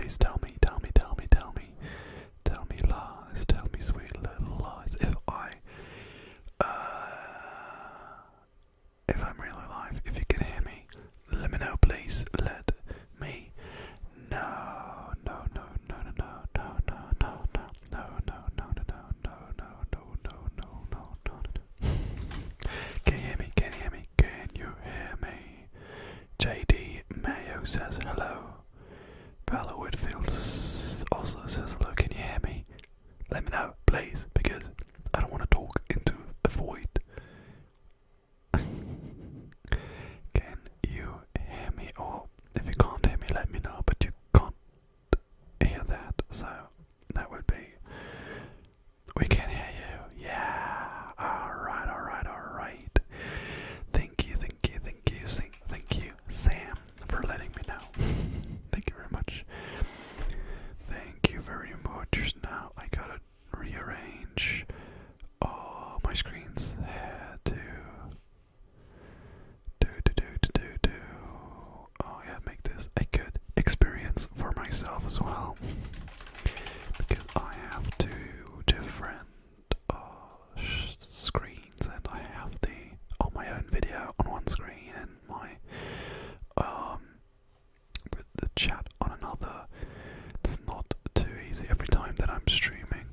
please tell me, tell me, tell me, tell me, tell me lies, tell me sweet little lies. If I'm really alive, if you can hear me, let me know, please. Let me know. No, no, no, no, no, no, no, no, no, no, no, no, no, no, no, no, no, no, no, no. Can you hear me? Can you hear me? Can you hear me? JD Mayo says hello. Bella Whitfield also says hello. Can you hear me? Let me know, please, because I don't want to talk into a void. Can you hear me? Or if you can't hear me, let me know, but you can't hear that, so that would be, we can hear you. Yeah, alright, alright, alright. Thank you, thank you, thank you, thank you, Sam, for letting me know. Thank you very much. Thank you very much. Just now I gotta rearrange all my screens here to oh yeah, make this a good experience for myself as well, because I have two different screens, and I have my own video on one screen and my the chat on another. It's not too easy. Every time that I'm streaming,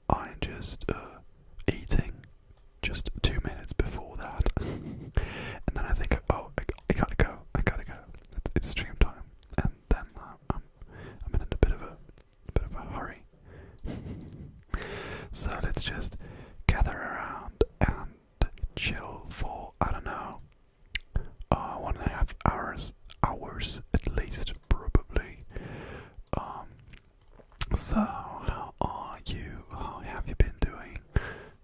I'm just eating just 2 minutes before that, and then I think, oh, I gotta go, it's stream time, and then I'm in a bit of a hurry. So let's just gather around and chill for, I don't know, 1.5 hours at least, probably. So how are you? How have you been doing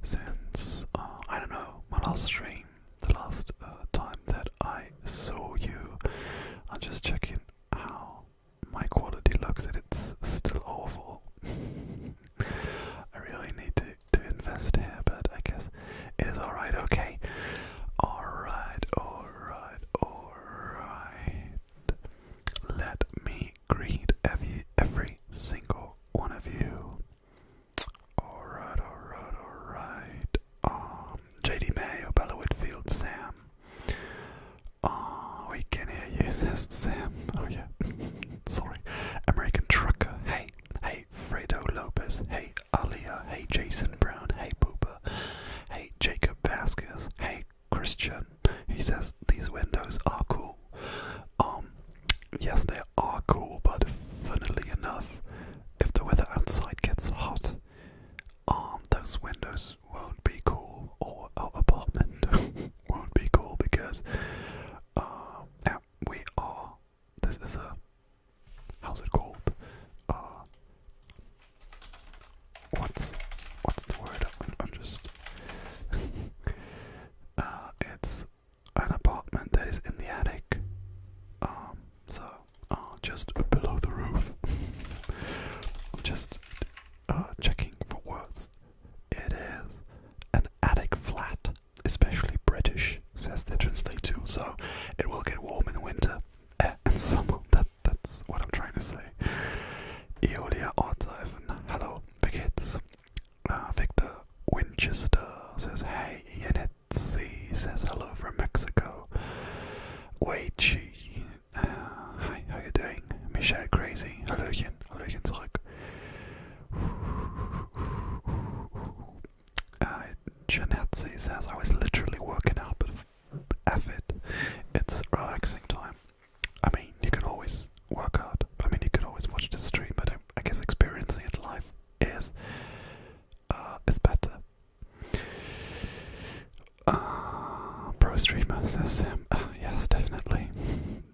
since I don't know, my last stream, the last time that I saw you? I'm just checking how my quality looks, and it's still awful. I really need to invest here, but I guess it is alright. Okay, alright. Let me greet every single one of you. Alright. JD Mayo, Bella Whitfield, Sam. We can hear you, says Sam. Oh yeah. Sorry. American Trucker. Hey, Fredo Lopez. Hey, Alia. Hey, Jason Brown. Hey, Pooper. Hey, Jacob Vasquez. Hey, Christian. He says these windows are cool. Yes, they are cool, but funnily enough, if the weather outside gets hot, those windows won't be cool, or our apartment won't be cool, because this is how's it called? What's the word? I'm just it's an apartment that is in the attic, so just below the roof. I'm just checking for words. It is an attic flat, especially British, says the translate tool, so it will get warm in winter and summer. That's what I'm trying to say. Eolia Artiven, hello, Biggets. Victor Winchester says, hey, Yanetsi says hello from Mexico. Weichi, hi, how you doing? Michelle Crazy, Hallöchen zurück. Janetzi says, I was literally working out, but F it, it's relaxing time. I mean, you can always work out, you can always watch the stream, but I guess experiencing it live is better. Pro streamer says Sam, yes, definitely.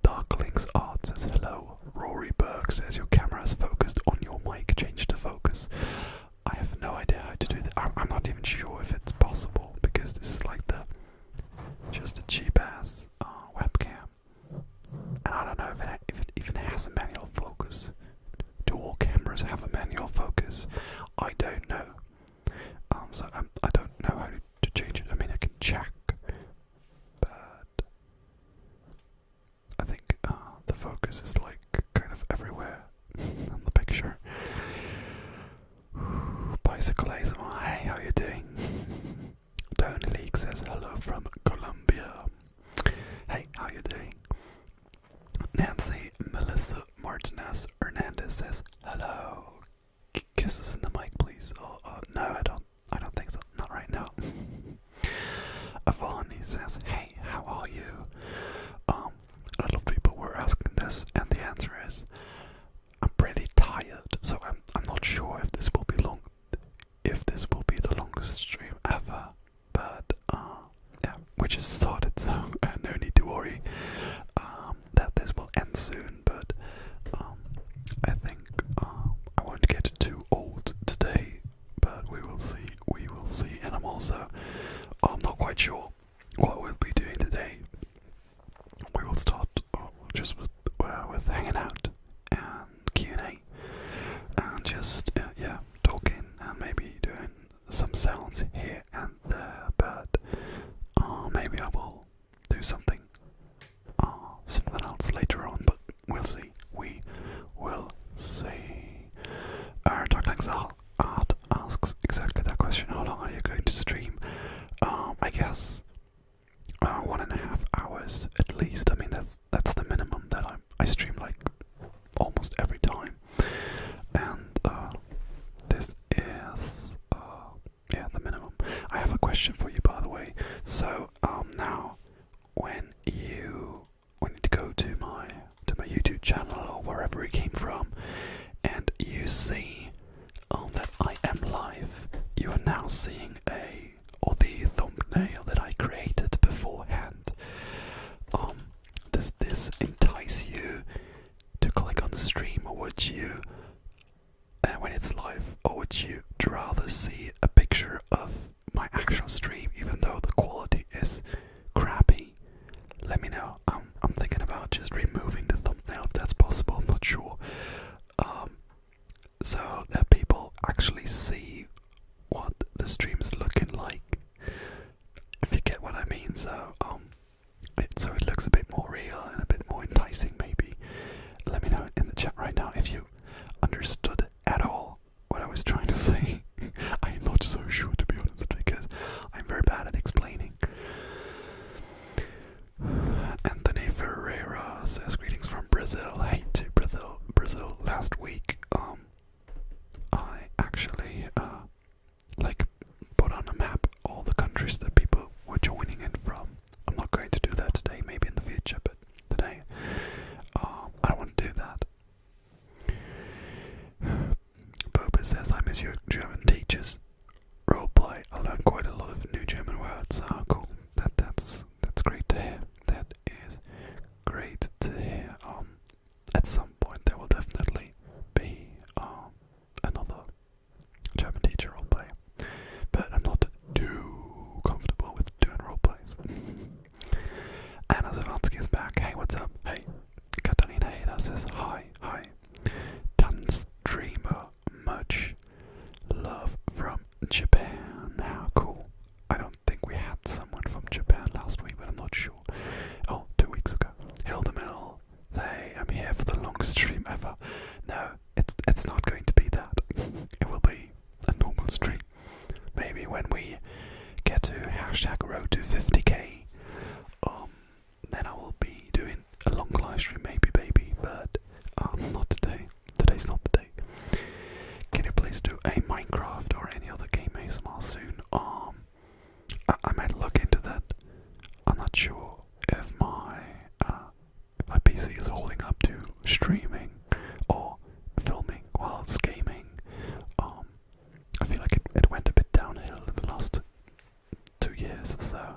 Darklings Art says hello. Rory Berg says your camera is focused on your mic, change the focus. I have no idea how to do that. I'm not even sure if it's possible, because this is like just a cheap ass webcam, and I don't know if it even has a manual focus. Do all cameras have a manual focus? I don't know. So I don't know how to change it. I mean, I can check, but I think the focus is like kind of everywhere. Bicycle ASMR. Hey, how you doing? Tony League says hello from Colombia. Hey, how you doing? Nancy Melissa Martinez Hernandez says hello. Kisses in the mic, please. No, I don't think so. Not right now. Avani says, hey, how are you? A lot of people were asking this, and the answer is I'm pretty tired. So I'm not sure if this will be the longest stream ever. But yeah, we just started, so no need to worry that this will end soon. But I think I won't get too old today, but we will see. We will see. And I'm not quite sure what we'll be doing today. We will start just with hanging out and Q&A and just talking and maybe doing some sounds here and there. But maybe I will do something else later on. But we'll see. We will see. Darklings Art asks exactly that question. How long are you going to stream? I guess 1.5 hours at least. I mean, that's the minimum that I stream like almost every time. And this is the minimum. I have a question for you, by the way. So now when you go to my YouTube channel or wherever it came from, and you see that I am live, you are now seeing the thumbnail that I created beforehand. Does this entice you to click on the stream, or would you, when it's live, or would you rather see a picture of my actual stream, even though the quality is crappy? Let me know. I'm thinking about just removing the thumbnail if that's possible. I'm not sure. So that people actually see what the stream is looking like, if you get what I mean. So so it looks a bit more real and a bit more enticing, maybe. Let me know in the chat right now if you understood at all what I was trying to say. I am not so sure, to be honest, because I'm very bad at explaining. Anthony Ferreira says greetings from Brazil. Hey to Brazil. Last week, I actually put on a map all the countries that people were joining in from. I'm not going to do that today, maybe in the future, but today I don't want to do that. Boba says, I miss your German teachers. Roleplay. I learned quite a lot of new German words. Cool. That's great to hear. That is great to hear. At some point there will definitely be another German teacher roleplay, but I'm not too comfortable with doing roleplays. Anna Zavansky is back. Hey, what's up? Hey, Katarina Heda says hi. Dance streamer, much love from Japan. How cool. I don't think we had someone from Japan last week, but I'm not sure. Oh, 2 weeks ago. Hilda Mill. Hey, I'm here for the longest stream ever. No, it's not going to be that. It will be a normal stream. Maybe when we get to #road to 50k, then I will be doing a long live stream, maybe, baby. But not today. Today's not the day. Can you please do a Minecraft or any other game ASMR soon? I might look into that. I'm not sure if my PC is holding up to streaming or filming whilst gaming. I feel like it went a bit downhill in the last 2 years, so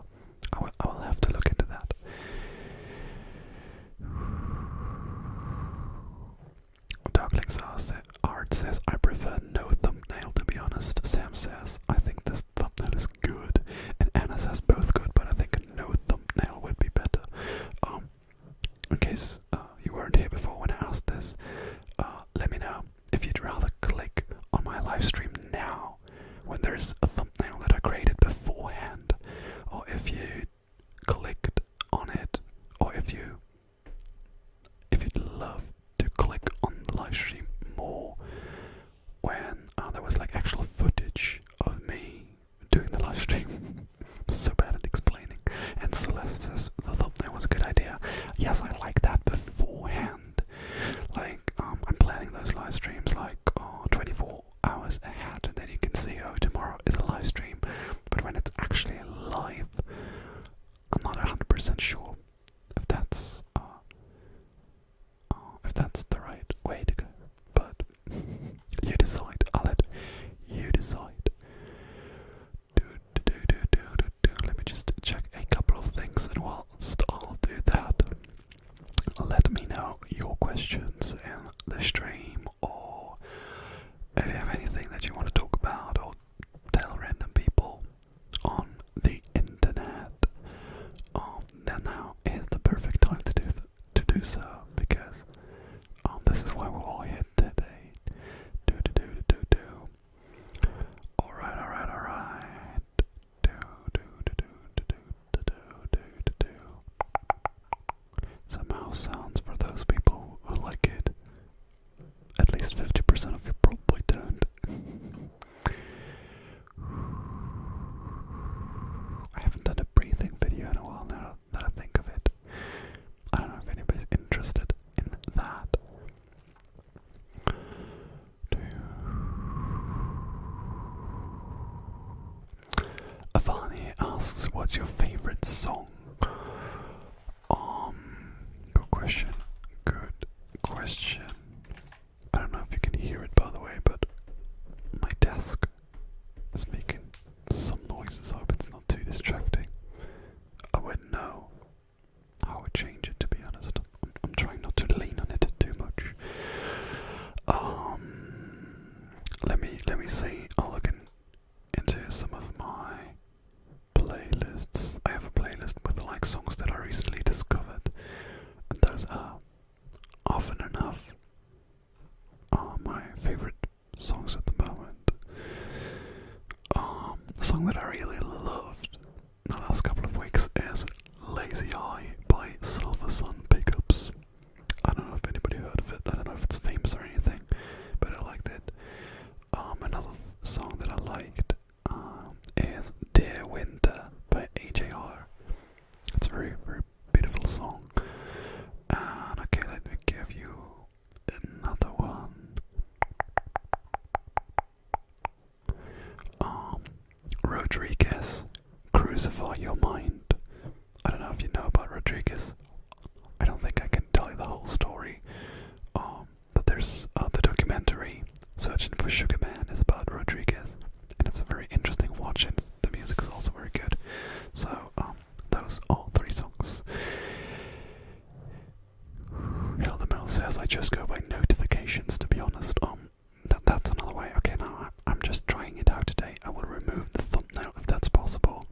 asks, what's your favorite song? Good question. Good question. I don't know if you can hear it, by the way, but my desk is making some noises. I hope it's not too distracting. I wouldn't know how I would change it, to be honest. I'm trying not to lean on it too much. Let me see. I'll look into some of my playlists. I have a playlist with like songs that I recently discovered, and those are often enough my favorite songs at the moment. The song that I really loved the last couple of weeks is Lazy Eye by Silver Sun Pickups. I don't know if anybody heard of it. I don't know if it's famous or anything, but I liked it. Another song that I liked is Dear Winter by AJR. It's a very, very beautiful song. And okay, let me give you another one. Rodriguez, Crucify Your Mind. I don't know if you know about Rodriguez. I don't think I can tell you the whole story. But there's the documentary Searching for Sugar Man is about Rodriguez, and it's a very interesting watch, and the music is also very good. So those are 3 songs. Hilda Mill says, I just go by notifications, to be honest. That's another way. Okay, now I'm just trying it out today. I will remove the thumbnail if that's possible.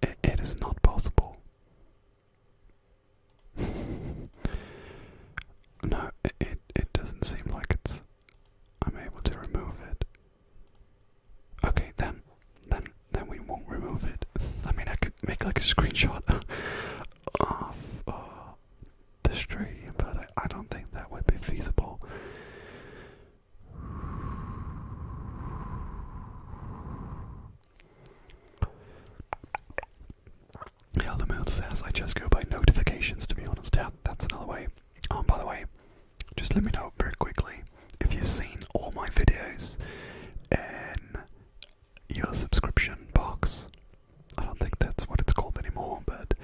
It is not possible. No, it doesn't seem like I'm able to remove it. Okay, then we won't remove it. I mean, I could make like a screenshot of the stream, but I don't think that would be feasible. Yeah, the moon says I just go by notifications, to be honest. Yeah, that's another way. By the way, just let me know very quickly if you've seen all my videos in your subscription box. I don't think that's what it's called anymore, but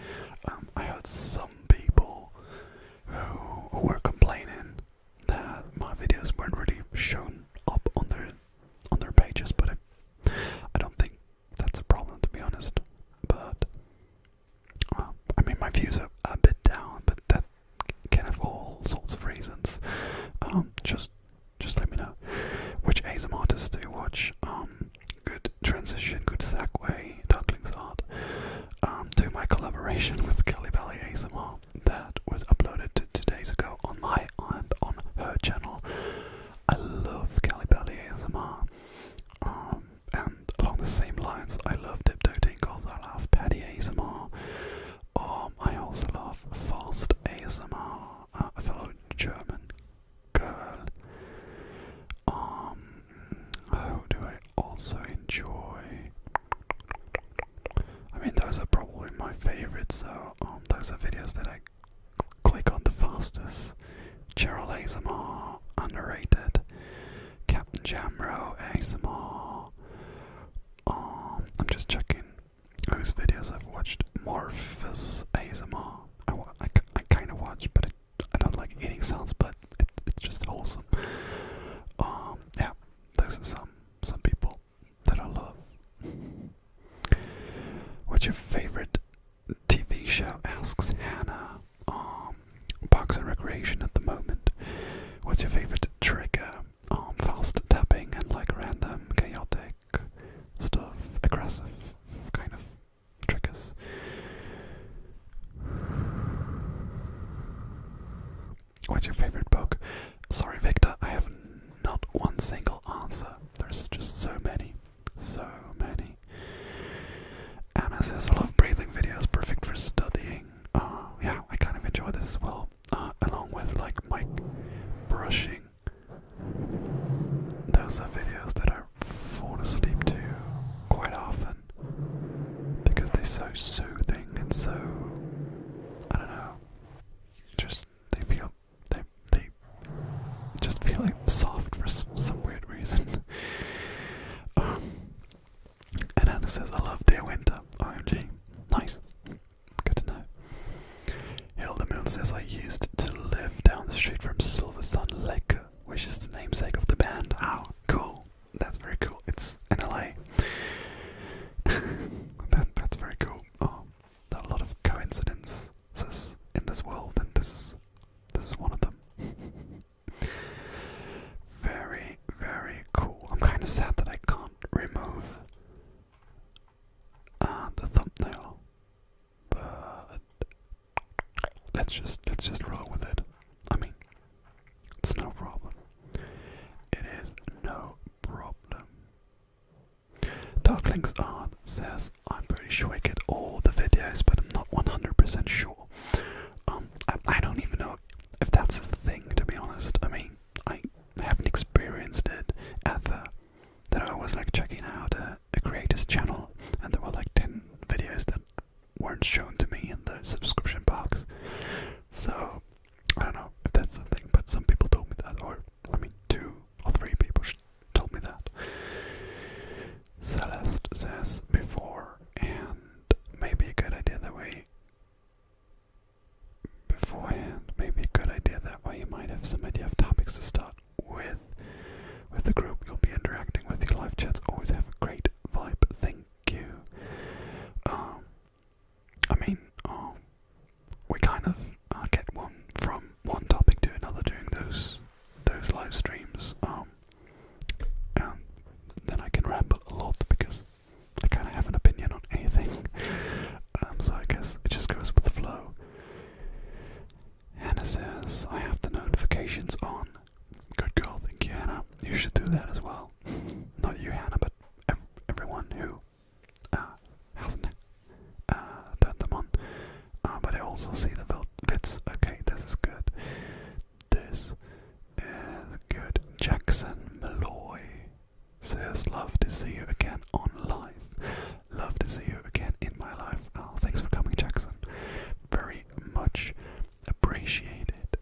I heard some people who were complaining that my videos weren't really shown up on their pages, but I don't think that's a problem, to be honest. But I mean, my views are a bit down, but that can have all sorts of reasons. Just let me know which ASMR artists do you watch. Good transition, good segue, Duckling's Art, to my collaboration with Kelly Valley ASMR that was uploaded 2 days ago on my and on her channel. I love Kelly Valley ASMR. And along the same lines, I love Tiptoe Tinkles, I love Paddy ASMR. I also love Fast ASMR, a fellow German girl. Who do I also enjoy? I mean, those are probably my favorites, so those are videos that I click on the fastest. Cheryl ASMR, underrated. Captain Jamro ASMR. I'm just checking whose videos I've watched. Morphus ASMR. I kind of watch, but I don't like eating sounds, but it's just wholesome. Yeah, those are some people that I love. What's your favorite TV show? Asks Hannah. Parks and Recreation at the moment. What's your favorite trigger? Fast tapping and like random, chaotic stuff, aggressive kind of triggers. What's your favorite book? Sorry, Victor, I have not one single answer. There's just so many. So many. Anna says, I love breathing videos, perfect for studying. Yeah, I kind of enjoy this as well. Along with like mic brushing. Those are videos that I fall asleep to quite often because they're so soothing and so, I don't know, just they just feel like soft for some weird reason. straight from Silver Sun Lake, which is the namesake of the band. Oh, cool. That's very cool. It's in LA. That's very cool. Oh, there are a lot of coincidences in this world, and this is one of them. Very, very cool. I'm kind of sad that I can't remove the thumbnail, but let's just roll with it. I mean, it's no problem. It is no problem. Darkling's Art says, I'm pretty sure I get all the videos, but I'm not 100% sure. I don't even know if that's a thing, to be honest. I mean, I haven't experienced it ever. That I was like checking out a creator's channel, and there were like 10 videos that weren't shown to me in the subscription box. So, I don't know if that's a thing, but some people told me that, or, I mean, 2 or 3 people told me that. Celeste says before, and maybe a good idea that way. Beforehand, maybe a good idea that way you might have some idea of topics to start with. With the group you'll be interacting with, your live chats always have a great vibe. Thank you. I mean, we kind of get from one topic to another during those live streams. And then I can ramble a lot because I kind of have an opinion on anything. So I guess it just goes with the flow. Hannah says, I have the notifications on. Good girl, thank you, Hannah. You should do that as well. Not you, Hannah, but everyone who hasn't turned them on. But I also see the vids. Okay, this is good. This is good. Jackson Malloy says, love to see you again on live. Love to see you again in my life. Oh, thanks for coming, Jackson. Very much appreciated.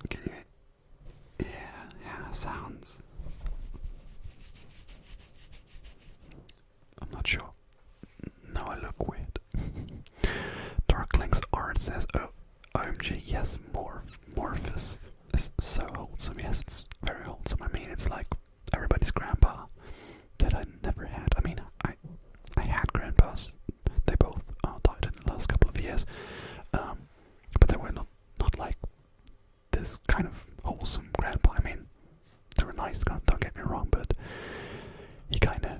Can you? Yeah, sounds. I'm not sure. No, I look weird. Darkling's Art says, oh, OMG, yes, Morphus is so wholesome. Yes, it's very wholesome. I mean, it's like everybody's grandpa that I never had. I mean, I had grandpas. They both died in the last couple of years. But they were not like this kind of wholesome grandpa. I mean, they were nice, don't get me wrong, but he kind of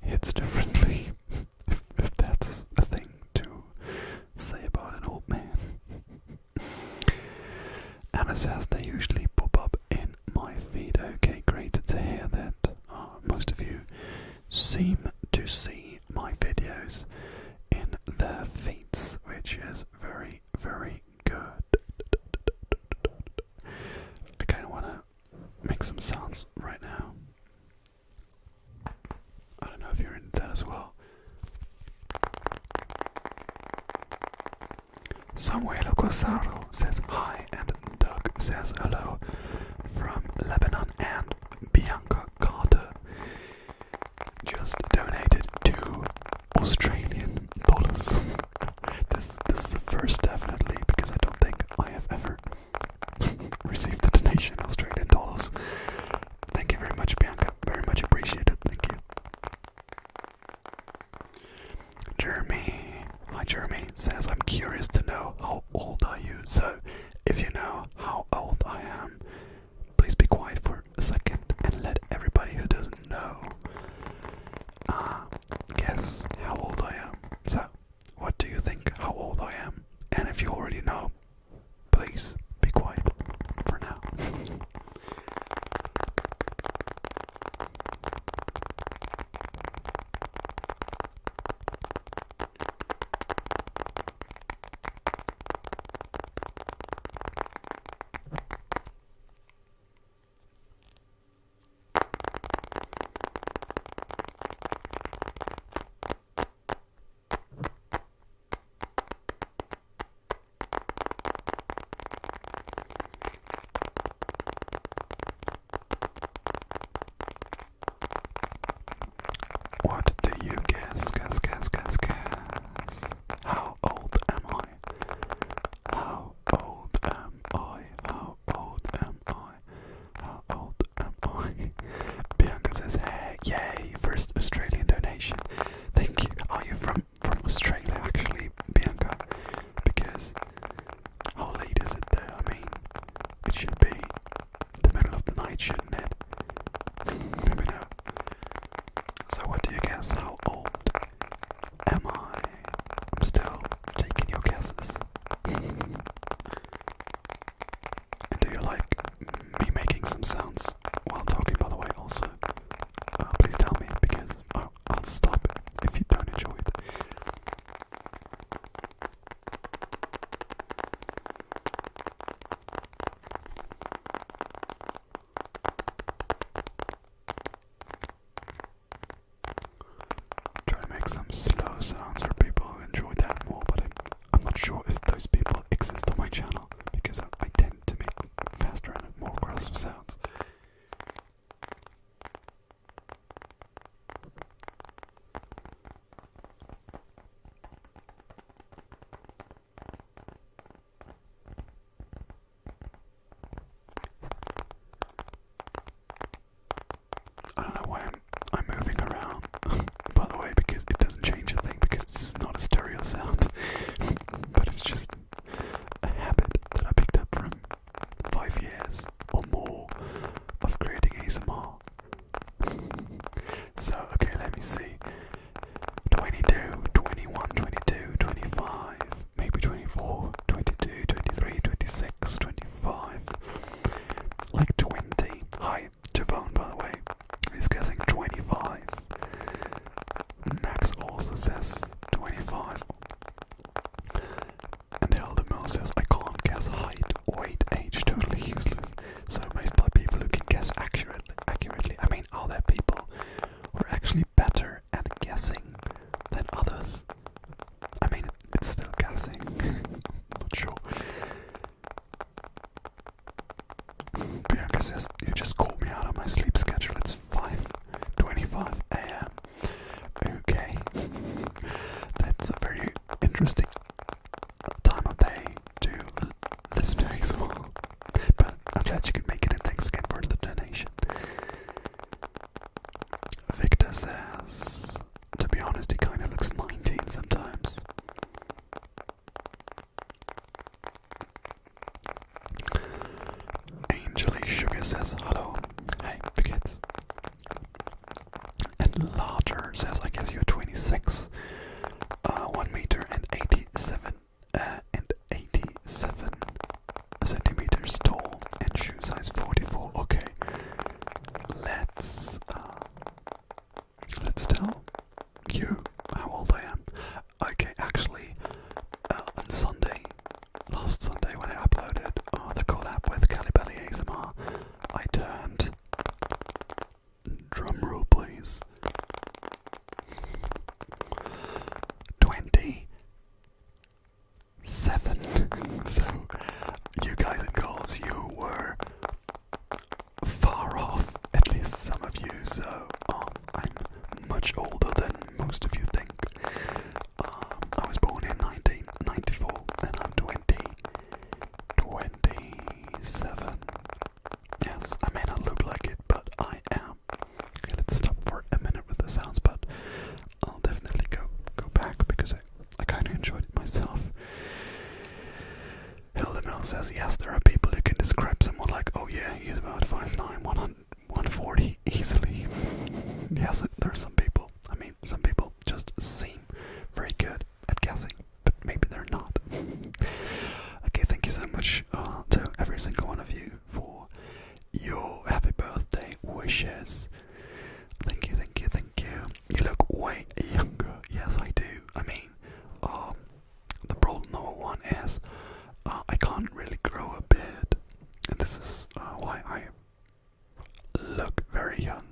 hits differently, if that's a thing to say about an old man. Anna says they usually pop up in my feed. Okay, great to hear that most of you seem to see my videos in their feeds, which is very, very good. I kind of want to make some sounds right now. I don't know if you're into that as well. Samuel Cosaro says hi, and Doug says hello from Lebanon, and Bianca Carter just donated 2 Australian dollars. This is the first, definitely, because I don't think I have ever received a donation in Australian dollars. Thank you very much, Bianca. Very much appreciated. Thank you. Jeremy, hi Jeremy, says, I'm curious to know how old are you? So, if you know how old I am, please be quiet for a second and let everybody who doesn't know guess how old I am. So, what do you think how old I am? And if you already know, please be quiet for now. some sounds while talking, by the way, also. Please tell me, because I'll stop if you don't enjoy it. Try to make some slow sounds for people who enjoy that more, but I'm not sure if those people exist on my channel, because I tend to make faster and more aggressive sounds. I don't know why I'm moving around, by the way, because it doesn't change a thing, because it's not a stereo sound, but it's just a habit that I picked up from 5 years or more of creating ASMR. So, okay, let me see. 22, 21, 22, 25, maybe 24, 22, 23, 26, 25, like 20. Hi, Javon, by the way. He's guessing 25. Max also says 25. And Elder Mill says, I can't guess height, weight, age, totally useless. So amazed by people who can guess accurately. I mean, are there people who are actually better at guessing than others? I mean, it's still guessing. Not sure. Bianca says, you just called me out of my sleep schedule. It's 5:25 a.m. Okay. That's a very interesting time of day to listen to ASMR. But I'm glad you could make it, and thanks again for the donation. Victor says, to be honest, he kind of looks 19 sometimes. Angeli Sugar says, hello. Hey, big kids. And Larger says, I guess you're 26. 1 meter and 87 centimeters tall and shoe size 44. Okay. Let's tell you how old I am. Okay, actually, on Sunday, last Sunday when I uploaded the collab with Collab ASMR, I turned, drumroll please, 27. So, you guys and girls, you were far off, at least some of you, so I'm much older than most of you think. I was born in 1994 and I'm 27. Yes, I may not look like it, but I am. Okay, let's stop for a minute with the sounds, but I'll definitely go back because I kind of enjoyed it myself. Hildemil says, yes, there are people who can describe someone like, oh yeah, he's about 5'9", 140 easily. Yes, there are some people. I mean, some people just seem very good at guessing, but maybe they're not. Okay, thank you so much to every single one of you for your happy birthday wishes. Thank you, thank you, thank you. You look way younger. Yes, I do. I mean, the problem number one is I can't really grow a beard, and this is why I look very young.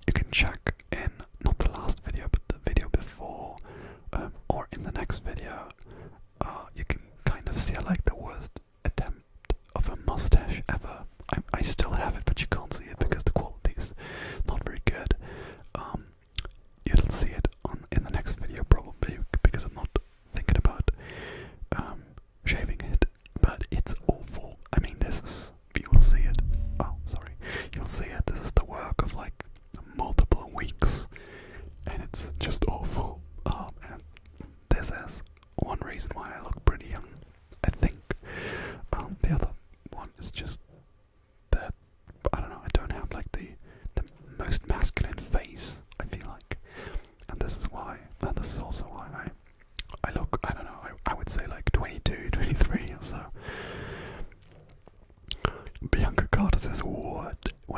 You can check in not the last video, but the video before, or in the next video. You can kind of see like the worst attempt of a mustache ever. I still have it, but you can't see it because the quality is not very good. You'll see it in the next video probably, because I'm not thinking about shaving it, but it's awful. I mean, this is, you will see it. Oh, sorry. You'll see it. This is the work of like multiple weeks, and it's just awful. And this is one reason why I look pretty young, I think.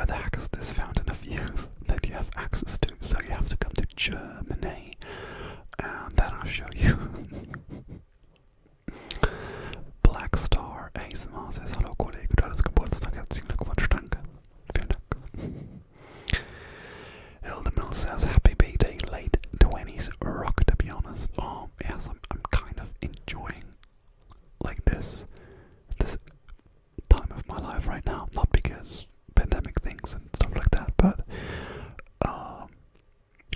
where the heck is this fountain of youth that you have access to? So you have to come to Germany, and then I'll show you. Black Star ASMR says, hallo Kollege, du hattest Geburtstag, herzlichen Glückwunsch, danke. Vielen Dank. Hilda Mill says, happy birthday, late 20s rock, to be honest. Yes, I'm kind of enjoying like this time of my life right now, not because pandemic things and stuff like that, but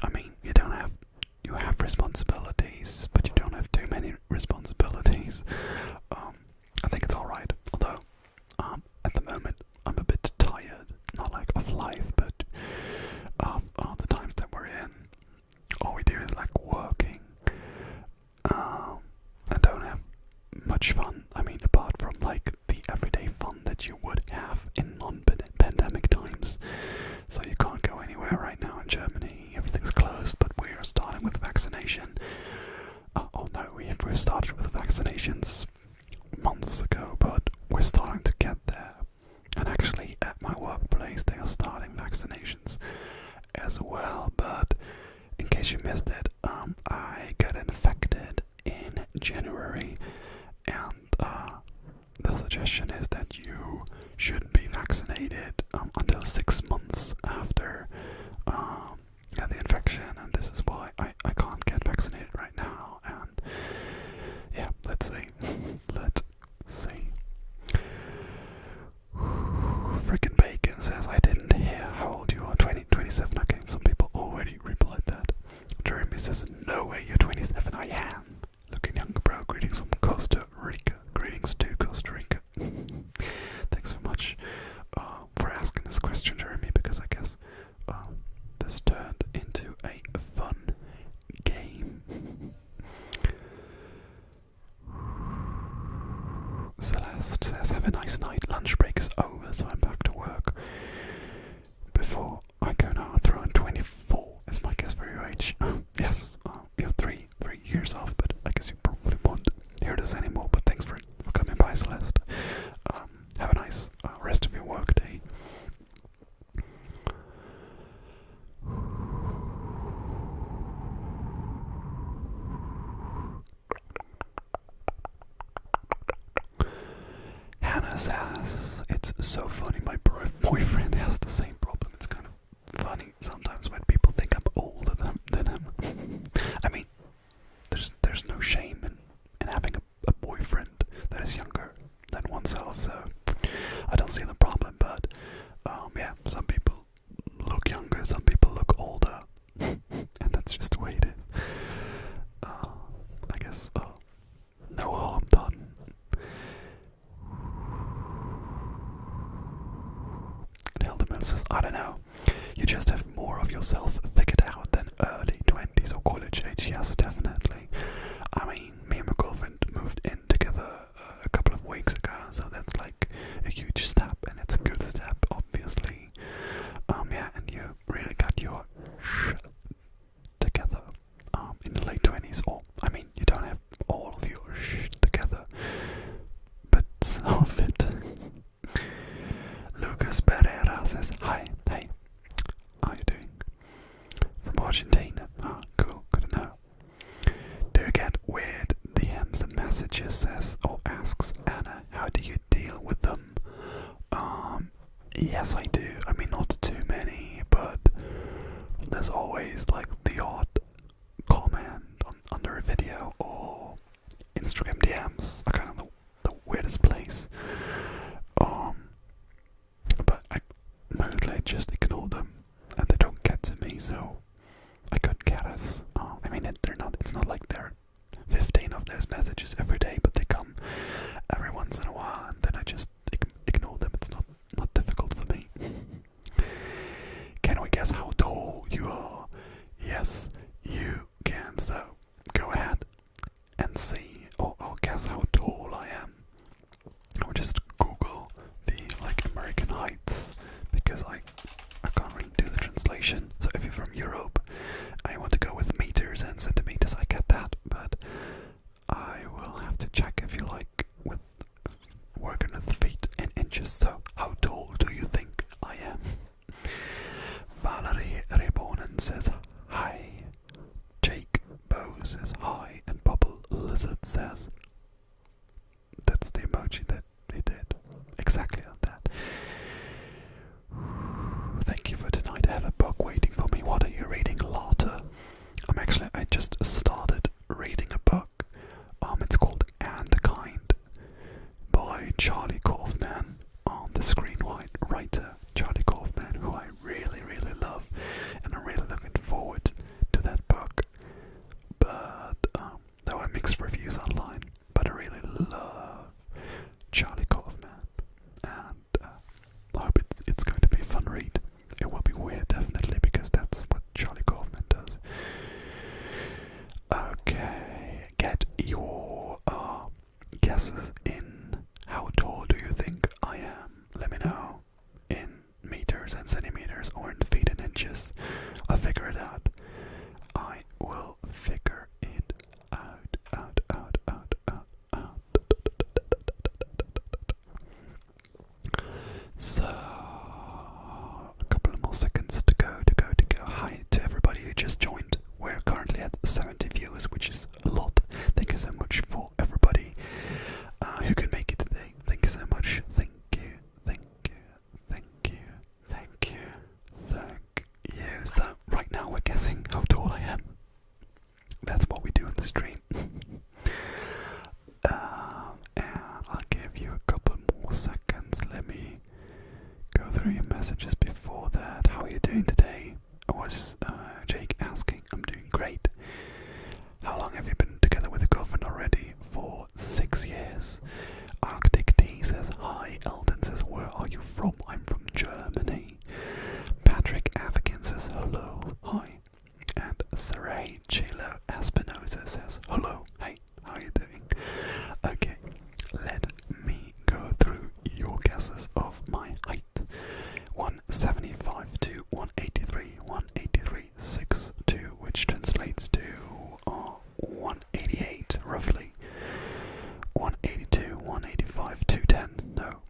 I mean, you have responsibilities, but you don't have too many responsibilities. I think it's alright, although at the moment I'm a bit tired, not like of life, but of the times that we're in. All we do is like working, and don't have much fun. I mean, apart from like the everyday fun that you would have in non-pandemic times. So you can't go anywhere right now in Germany. Everything's closed, but we're starting with vaccination. Oh no, we've started with vaccinations months ago, but we're starting to get there. And actually, at my workplace, they are starting vaccinations as well. But in case you missed it, I got infected in January, and the suggestion is that you should be vaccinated until 6 months after the infection, and this is why I can't get vaccinated right now. And yeah, let's see. Let's see. Frickin' Bacon says, I didn't hear how old you are. 27. Okay, some people already replied that. Jeremy says, no way, you're 27. I am. Looking young, bro. Greetings from Costa Rica. Greetings to Costa Rica. Thanks so much for asking this question, Jeremy, because I guess this turned into a fun game. Celeste says, have a nice night. Lunch break is over, so I'm back to work. Before I go now, I'll throw in 24 as my guess for your age. Yes, you have three years off, but I guess you probably won't hear this anymore. But thanks for coming by, Celeste. Have a nice rest of your work day. Hannah says, it's so funny, my boyfriend has the same problem. It's kind of funny sometimes when people think I'm older than him. I mean, there's no shame in having a boyfriend that is younger than oneself, so I don't see the problem. But yeah, some people look younger, some people look older, and that's just the way it is. I guess no harm done. And Hildeman says, I don't know, you just have more of yourself figured out than early 20s or college age. Yes, definitely. I mean, me and my girlfriend moved in together a couple of weeks ago, so that's like a huge step, and it's a good step, obviously. Yeah, and you really got your shit together in the late 20s, or I mean, you don't have all of your shit together, but some of it. Lucas Pereira says, hi, hey, how are you doing? From Argentina. Ah, cool, good to know. Do you get weird DMs and messages, says or asks Anna, how do you deal with them? Yes, I do. I mean, not too many, but there's always like the odd comment under a video, or Instagram DMs are kind of the weirdest place. But I mostly just ignore them, and they don't get to me, so I couldn't care less. I mean, it's not like there are 15 of those messages every day, but they come every once in a while, and then I just ignore them. It's not difficult for me. Can we guess how tall you are? Yes, you can. So go ahead and see, or guess how tall I am. Or just Google the like American heights, because I Charlie Kaufman, and I hope it's going to be a fun read. It will be weird, definitely, because that's what Charlie Kaufman does. Okay, get your guesses in. How tall do you think I am? Let me know in meters and centimeters or in feet and inches. I'll figure it out. I will figure it out. So, a couple of more seconds to go. Hi to everybody who just joined. We're currently at 70 viewers, which is a lot. Thank you so much for everybody who can make it today. Thank you so much. Thank you. So, right now we're guessing how tall I am. That's what we do in the stream. And I'll give you a couple more seconds. Let me go through your messages before that. How are you doing today? Was Jake asking. I'm doing great. How long have you been together with a girlfriend already? For 6 years. Arctic D says hi. Eldon says, where are you from? I'm from Germany. Patrick African says hello. Hi. And Saray Chilo Espinosa says hello. Hey, how are you doing? Okay, let me go through your guesses of my height. 175 to 183, 183.62, which translates to 188 roughly. 182, 185, 210, no.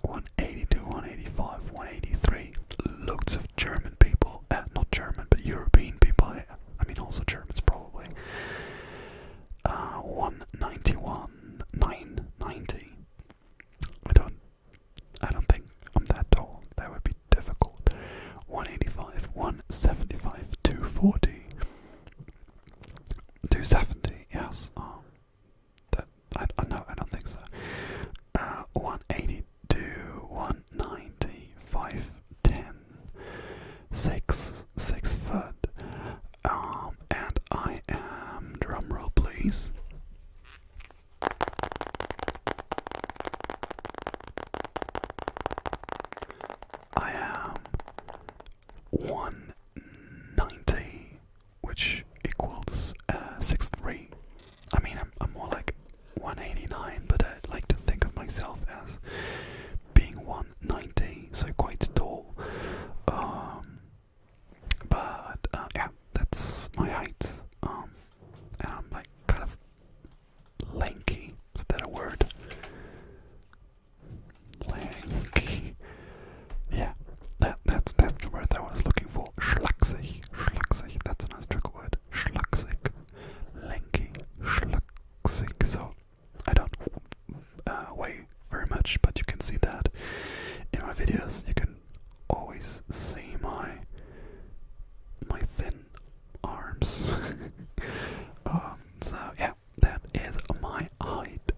182, 185, 183. Loads of German people, not German, but European people. I mean, also Germans probably. 191, 990. I don't think I'm that tall. That would be difficult. 185, 175, 240, 270. Yes. No, I don't think so. 182, 190, 5'10", 6 foot. And I am, drumroll please. I am 190, which equals 6'3". I mean, I'm more like 189, but I like to think of myself as being 190, so quite tall. But yeah, that's my height. And I'm like kind of lanky. Is that a word? Lanky. Yeah, that's the word I was looking for. Schlaksig. That's a nice trick word. Schlaksig. Lanky. Schlaksig. So I don't weigh very much, but you can see that in my videos. You can always see my thin arms. So yeah, that is my height.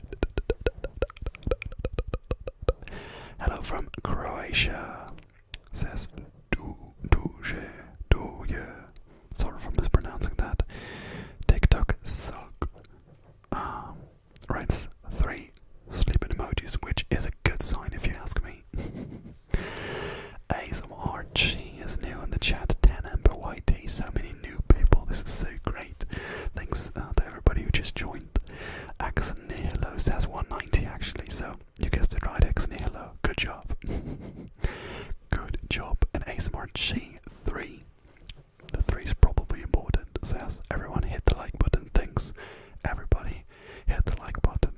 Hello from Croatia. Says duje. Sorry for mispronouncing that. TikTok suck. Writes 3 sleeping emojis, which is a good sign if you ask me. ASMRG is new in the chat. 10 Amber YT. So many new people. This is so great. Thanks to everybody who just joined. Ax Nihilo says 190 actually, so you guessed it right, Ax Nihilo. Good job. Good job. And ASMRG 3. The 3 is probably important. Says everyone hit the like button. Thanks. Everybody hit the like button.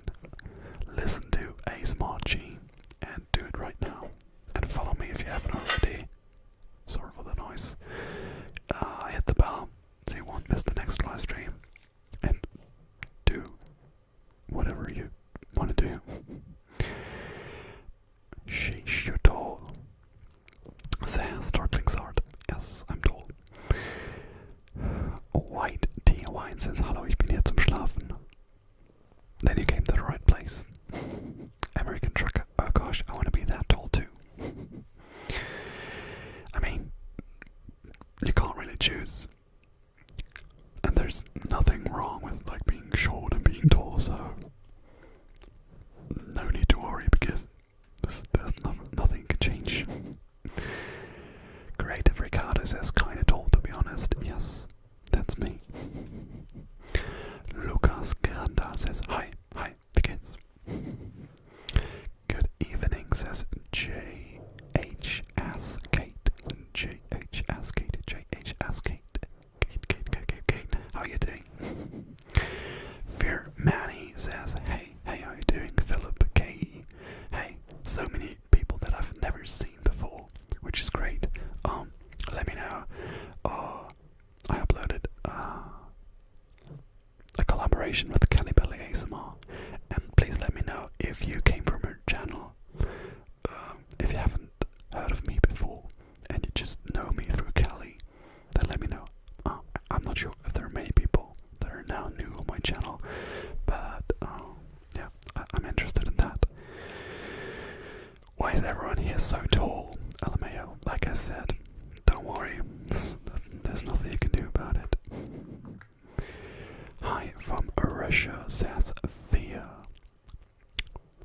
Listen to ASMRG and do it right now. And follow me if you haven't already. Sorry for the noise. Hit the bell so you won't miss the next live stream. And do whatever you want to do. Sheesh, you're tall. Says Darkling Sword. Yes, I'm tall. White Tea Wine says, hallo, ich bin hier zum Schlafen. Then you came to the right place. American says JHS Kate. JHS Kate. JHS Kate. Kate. How you doing? Fear Manny says, hey, how you doing? Philip K. Hey, so many people that I've never seen before, which is great. Let me know. I uploaded a collaboration with Kelly Belly ASMR, and please let me know if you came from her channel. If you haven't heard of me before and you just know me through Kelly, then let me know. I'm not sure if there are many people that are now new on my channel, but yeah, I'm interested in that. Why is everyone here so tall? LMAO, like I said, don't worry, there's nothing you can do about it. Hi from Russia, says Thea.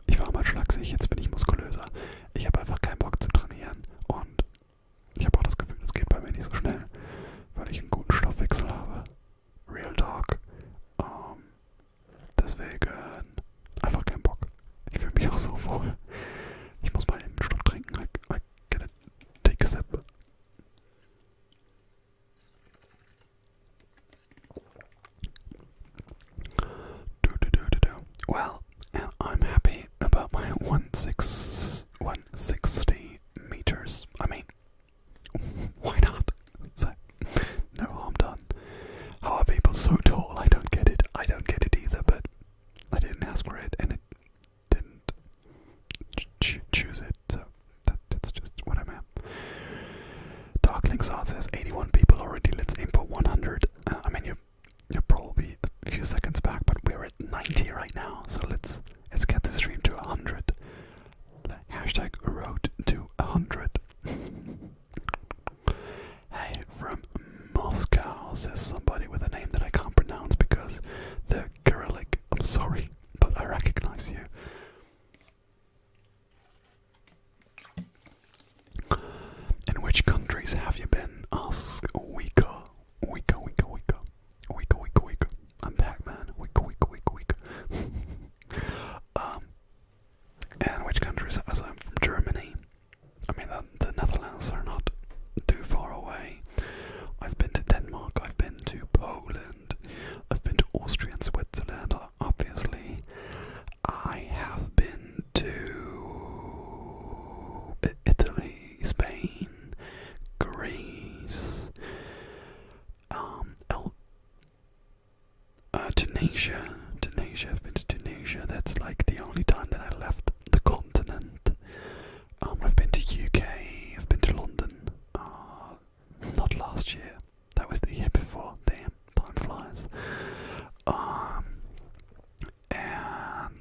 Ich war mal schlaksig, jetzt bin ich muskulöser. Ich habe einfach keinen Bock zu trainieren und ich habe auch das Gefühl, es geht bei mir nicht so schnell, weil ich einen guten Stoffwechsel habe. Real Talk. Deswegen einfach keinen Bock. Ich fühle mich auch so wohl. Ich muss mal eben einen Schluck trinken. I gotta take a sip. Well, and I'm happy about my 160 meters. I mean, why not? So, no harm done. How are people so tall? I don't get it. I don't get it either, but I didn't ask for it, and it didn't choose it, so that's just what I'm at. Darkling Zard says 81 people already. Let's aim for 100. I mean, you're probably a few seconds back, but we're at 90 right now, so let's get the stream to 100. Hashtag road to 100. Hey, from Moscow, says somebody with a name that I can't pronounce because they're Cyrillic. I'm sorry, but I recognize you. In which countries have you been? Asks Wika. I'm back, man. Wika. And which countries? As I'm from Germany. I mean, the Netherlands are not too far away. I've been to Denmark. I've been to Poland. I've been to Austria and Switzerland, obviously. I have been to Italy, Spain, Greece, Tunisia. I've been to Tunisia. That's like the only time that I left the continent. I've been to UK. I've been to London. Not last year. That was the year before. Damn, time flies. And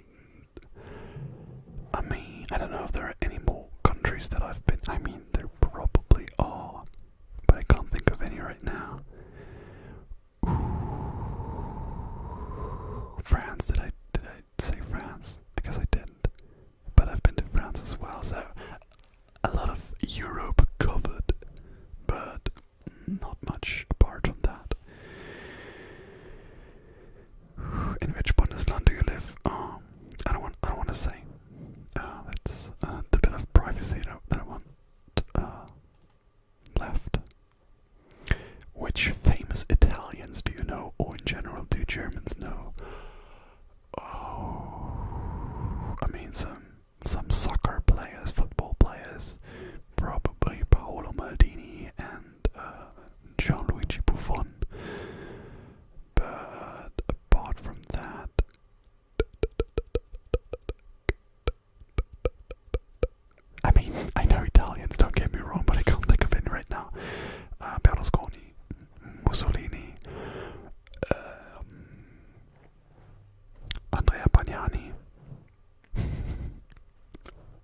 I mean, I don't know if there are any more countries that I've been. I mean, there probably are, but I can't think of any right now. France, did I say France? I guess I didn't. But I've been to France as well, so a lot of Europe covered, but not much apart from that. In which Bundesland do you live? I don't want to say. That's the bit of privacy that I want left. Which famous Italians do you know, or in general do Germans know? I mean, some soccer players, football players, probably Paolo Maldini and Gianluigi Buffon. But apart from that, I mean, I know Italians, don't get me wrong, but I can't think of any right now. Berlusconi, Mussolini, Andrea Pagnani.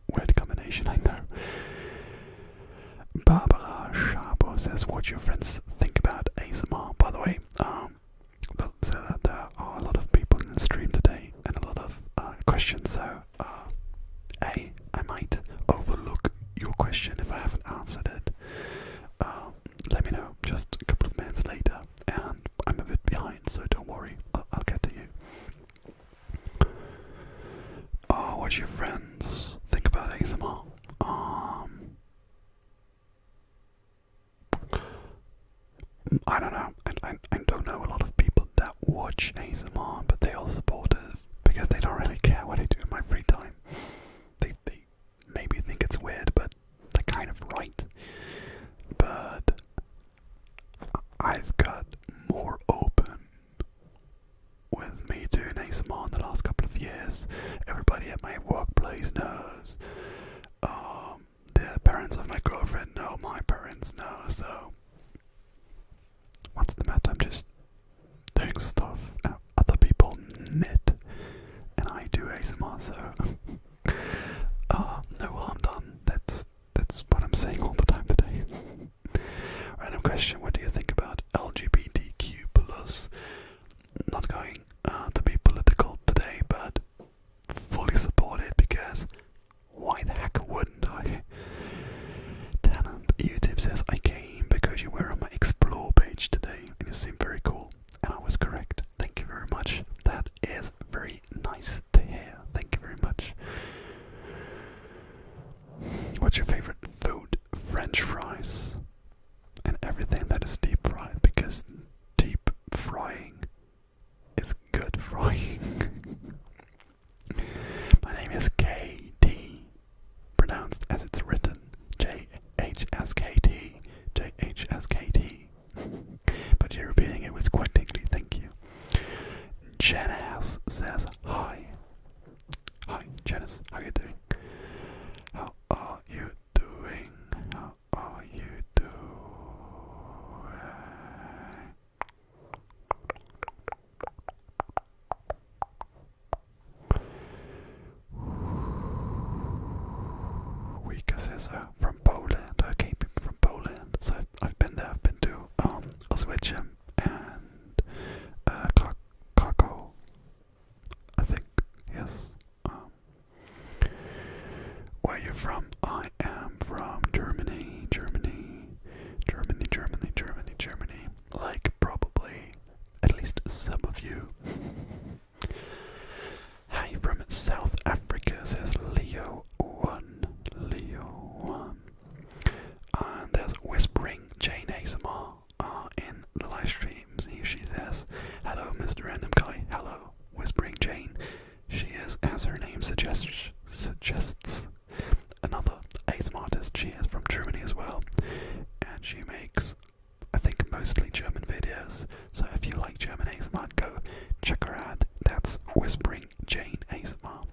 Weird combination, I know. Barbara Shabo says, what do your friends think about ASMR? By the way, there are a lot of people in the stream today and a lot of questions, so I might overlook your question if I haven't answered it. Let me know just a couple of minutes later, and I'm a bit behind, so don't worry, I'll get to you. What do your friends think about ASMR? I don't know. I don't know a lot of people that watch ASMR, but they all support it because they don't really care what I do in my free time. They maybe think it's weird, but they're kind of right. But I've got more open with me doing ASMR in the last couple of years. Everybody at my workplace knows. The parents of my girlfriend know, my parents know, so what's the matter? I'm just doing stuff other people knit, and I do ASMR, so no harm done. That's what I'm saying all the time today. Random question: what do you think about LGBTQ plus? Not going to be political today, but fully support it because why the heck wouldn't I? Talent YouTube says I came because you were on my explore page today and you seem very cool, and I was correct. Thank you very much. That is very nice to hear. Thank you very much. What's your favorite food? French fries and everything that is deep fried, because deep frying is good frying. My name is KT, pronounced as it's written, JHSKT, JHSKT. But you're repeating it with quite tingly, thank you. Janice says hi. Hi, Janice, how are you doing? How are you doing? How are you doing? Wika says from Poland. Okay, people from Poland. So I've been there. I've been to Oswiecim and Krakow, I think. Yes. Where are you from? I am from Germany. Germany. Like probably at least some of you. Hi from South Africa, says Leo1. And there's Whispering Jane ASMR in the live streams. She says, hello Mr. Random Guy. Hello, Whispering Jane. She is, as her name suggests another ASMR artist. She is from Germany as well. And she makes, I think, mostly German videos. So if you like German ASMR, go check her out. That's Whispering Jane ASMR.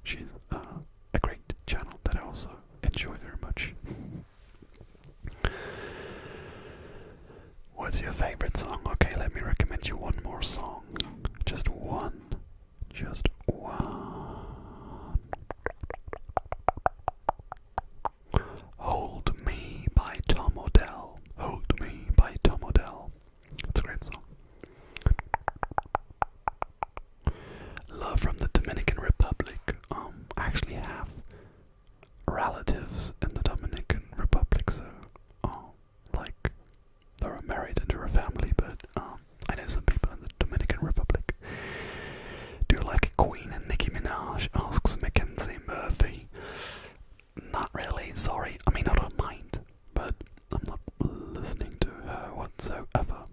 She's a great channel that I also enjoy very much. What's your favorite song? Okay, let me recommend you one more song. Just one. Hold Me by Tom Odell. Hold Me by Tom Odell. It's a great song. Love from the Dominican Republic. I actually have relatives in the Dominican Republic, so like they're married into a family, but I know some people in the Dominican Republic. Do you like Queen and Nicki Minaj? Asks Mackenzie Murphy. Not really, sorry. I mean, I don't mind, but I'm not listening to her whatsoever.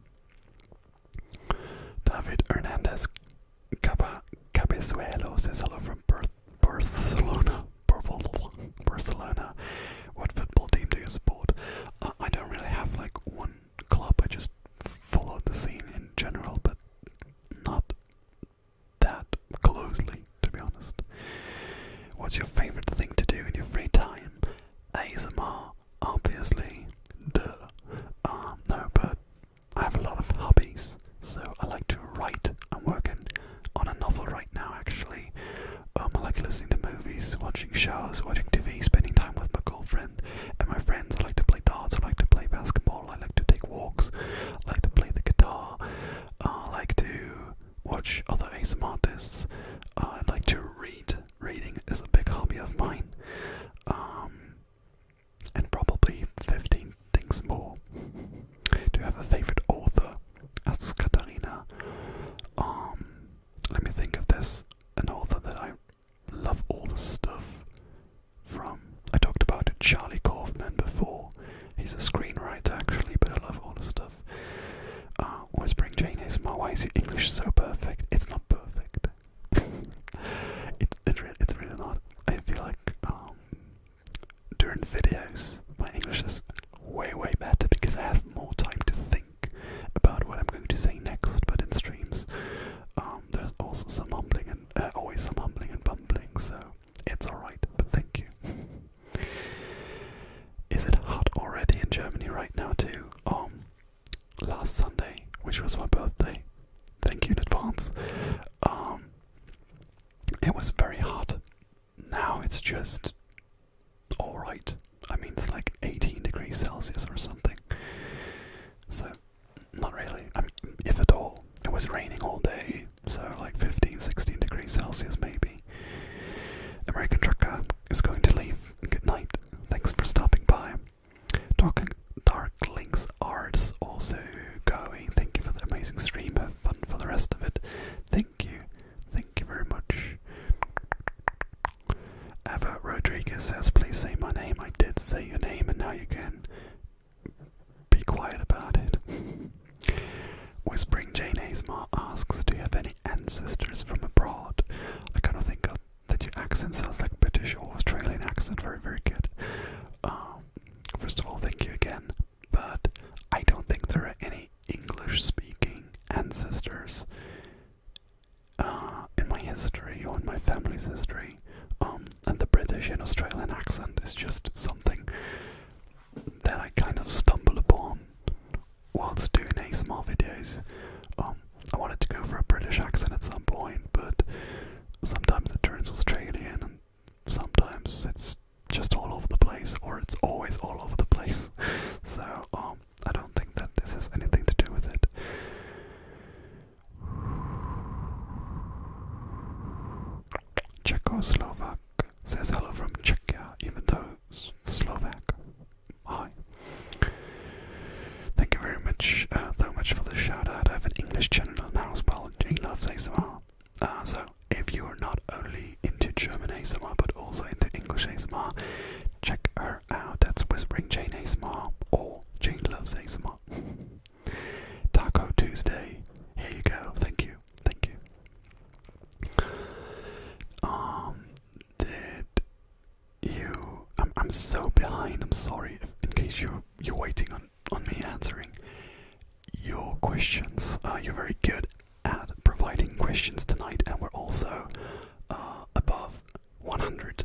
David Hernandez Cabezuelo says hello from Barcelona. Barcelona. What football team do you support? I don't really have like one club. I just follow the scene in general, but not that closely, to be honest. What's your favorite thing to do in your free time? ASMR, obviously. Duh. No, but I have a lot of hobbies. So I like to write. I'm working on a novel right now, actually. I like listening to movies, watching shows, watching TV, spending time with my girlfriend and my friends. I like to play darts. I like to play basketball. I like to take walks. I like to play the guitar. I like to watch other ASMR artists. I like to read. Reading is a big hobby of mine. And probably 15 things more. Do you have a favorite author? Asks Katarina. Let me think of this. An author that I love all the stuff from. I talked about Charlie Kaufman before. He's a screenwriter actually, but I love all the stuff. knows my English is way better because I have more time to think about what I'm going to say next. But in streams, there's also some humbling and always some humbling and bumbling, so it's alright. But thank you. Is it hot already in Germany right now too? Last Sunday, which was my birthday, thank you in advance, it was very hot. Now it's just alright. I mean, it's like 18 degrees Celsius or something. So, not really. I mean, if at all. It was raining all day, so like 15, 16 degrees Celsius maybe. American Trucker is going to leave. Good night. Thanks for stopping by. Dark Links Arts also going. Thank you for the amazing stream. Have fun for the rest of it. Thank you. Thank you very much. Eva Rodriguez says, please say my name. I did say your name and now you can be quiet about it. Whispering Jane Asmar asks, do you have any ancestors from abroad? I kind of think that your accent sounds like British or Australian accent. Very, very good. First of all, thank you again. But I don't think there are any English-speaking ancestors in my history or in my family's history. And the British and Australian accent is just something that I kind of stumble upon whilst doing ASMR videos. I wanted to go for a British accent at some point, but sometimes it turns Australian and sometimes it's just all over the place, or it's always all over the place. So I don't think that this has anything to do with it. Czechoslovak says hello from Czechia, even though Slovak. Hi. Thank you very much, so much for the shout out. I have an English channel now as well, Jane Loves ASMR. So if you are not only into German ASMR but also into English ASMR, check her out. That's Whispering Jane ASMR or Jane Loves ASMR. Taco Tuesday. Here you go. Thank you. Thank you. Did you? I'm so behind. I'm sorry. In case you're waiting on me answering your questions. You're very good at providing questions tonight, and we're also above 100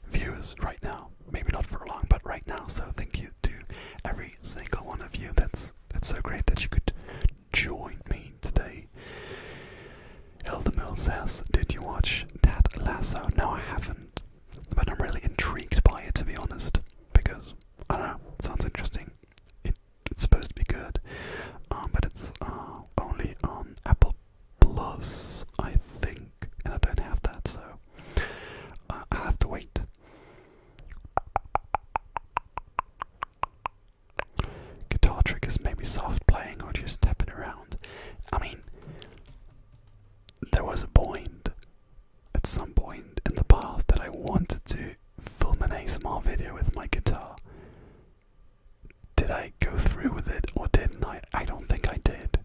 viewers right now. Maybe not for long, but right now. So thank you to every single one of you. That's so great that you could join me today. Hilda Mill says, did you watch Ted Lasso? No, I haven't, but I'm really intrigued by it, to be honest, because I don't know, it sounds interesting. It's supposed to be good, but it's only on Apple Plus, I think, and I don't have that, so I have to wait. Guitar trick is maybe soft playing or just tapping around. I mean, there was a point, at some point in the past, that I wanted to film an ASMR video with my guitar. Did I go through with it or didn't I? I don't think I did.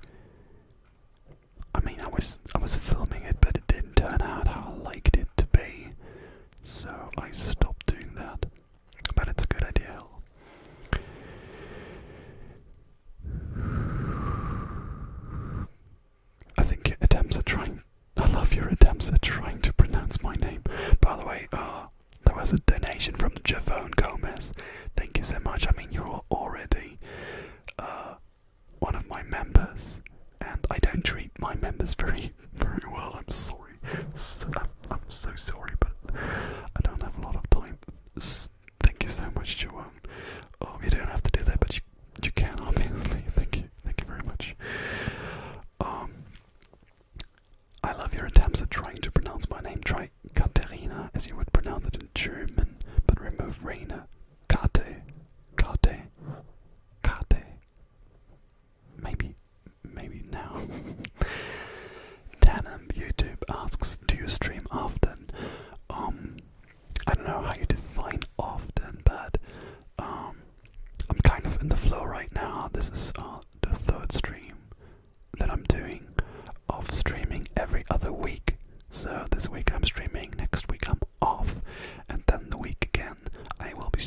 I mean, I was filming it, but it didn't turn out how I liked it to be, so I stopped doing that. But it's a good idea. I think your attempts at trying. I love your attempts at trying to pronounce my name. By the way, there was a donation from Javone Gomez. Thank you so much. I mean, you're already one of my members, and I don't treat my members very well. I'm sorry. I'm so sorry, but I don't have a lot of time. Thank you so much, Javone. You don't have to do that, but you can, obviously. Thank you very much. I love your attempts at trying to pronounce my name. Try Katerina as you would pronounce it in German, but remove Reina. Kate. Maybe now. Tanam YouTube asks, do you stream often? I don't know how you define often, but I'm kind of in the flow right now. This is the third stream that I'm doing of streaming every other week. So this week I'm streaming, next week I'm off, and then the week again I will be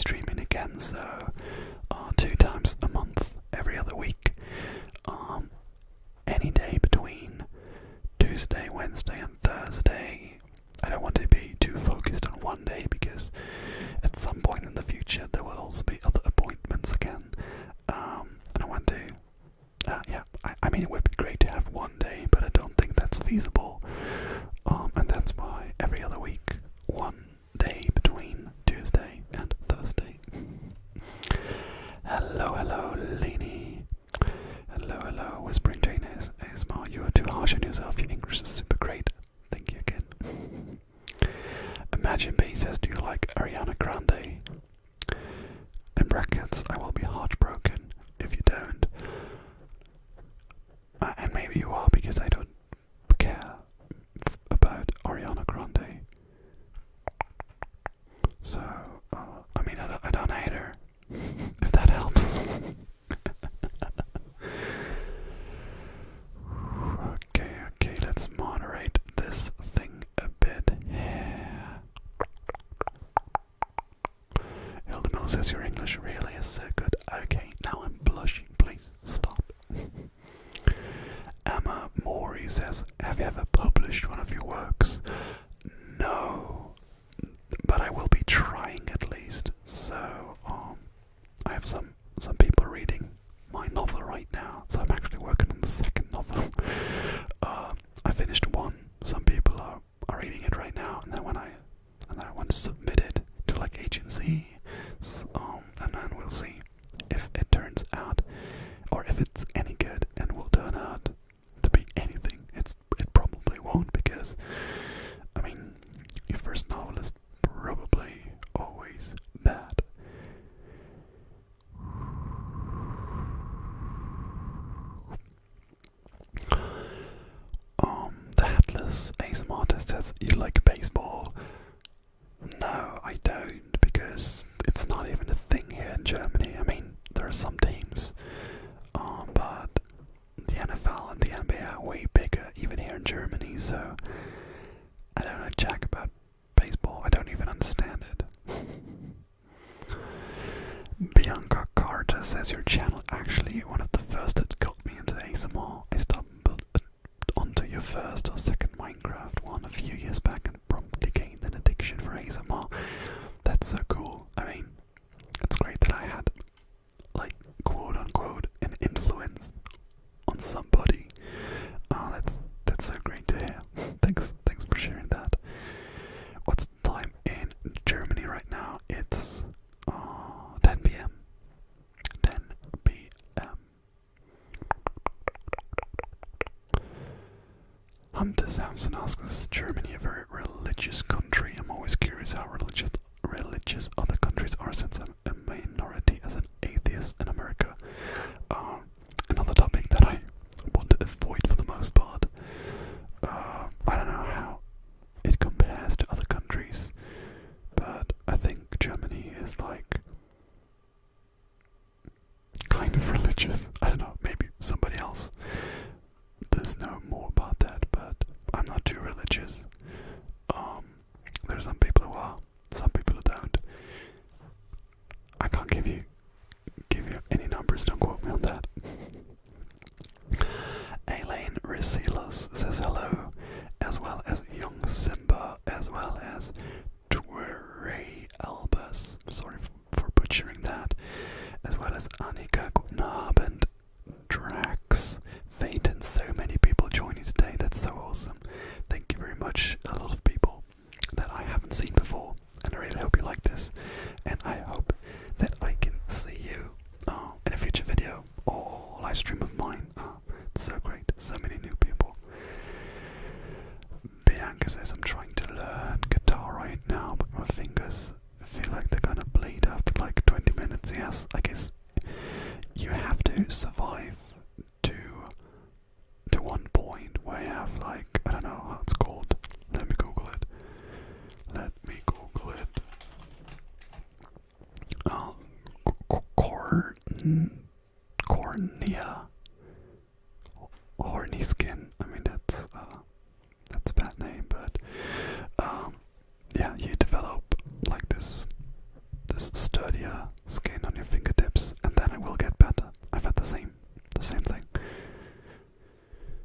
one day because at some point in the future there will also be other appointments again. And I want to, yeah, I mean it would be great to have one day, but I don't think that's feasible. And that's why every other week, one day between Tuesday and Thursday. Hello, hello, Lainey. Hello, hello, Whispering Jane ASMR. You are too harsh on yourself. Your English is super great. Thank you again. Imagine B says, do you like Ariana Grande? In brackets, I will be heartbroken if you don't. And maybe you are, because I don't care about Ariana Grande. So, I mean, I don't hate her, if that helps. Okay, let's moderate this thing a bit here. Hilda Mill says your English really is so good. Okay, now I'm blushing, please stop. Emma Mori says, have you ever published one of your works? No, but I will be trying at least. So, I have some people reading my novel right now, so I'm actually working on the second novel. I finished one. Some people are reading it right now, and then I want to submit it to like agency, and then we'll see if it turns out, or if it's any good, and will turn out to be anything. It probably won't, because I mean, your first novel is probably always bad. The Headless ASMR artist says, you like baseball? No, I don't, because it's not even a thing here in Germany. I mean, there are some teams, but the NFL and the NBA are way bigger, even here in Germany, so I don't know jack about baseball. I don't even understand it. Bianca Carter says, your channel actually one of the first that got me into ASMR. I stumbled onto your first or second Minecraft one a few years back and promptly gained an addiction for ASMR. That's so cool. I mean, it's great that I had, like, quote unquote, an influence on somebody. Oh, that's so great to hear. Thanks for sharing that. What's the time in Germany right now? It's 10 p.m. 10 p.m. Hunter Samson asks, is Germany a very religious country? I'm always curious how religious other countries are, since I'm a minority as an atheist in America. Another topic that I want to avoid for the most part. I don't know how it compares to other countries, but I think Germany is like kind of religious. I don't know, maybe somebody else does know more about that, but I'm not too religious. There's some people who are, some people who don't. I can't give you any numbers, don't quote me on that. Elaine Resilas says hello, as well as Young Simba, as well as Twere Albus, sorry for butchering that, as well as Annika, guten Abend, Drax, Fate, and so many people joining today. That's so awesome. Thank you very much. A lot of people that I haven't seen before, and I really hope you like this, and I hope that I can see you in a future video or live stream of mine. It's so great, so many new people. Bianca says, I'm trying to learn guitar right now, but my fingers feel like they're gonna bleed after like 20 minutes. Yes, I guess you have to survive to one point where you have, like, I don't know how it's called. Let me Google it. Cornea. Horny skin. I mean, that's a bad name, but yeah, you develop like this sturdier skin on your fingertips, and then it will get better. I've had the same thing.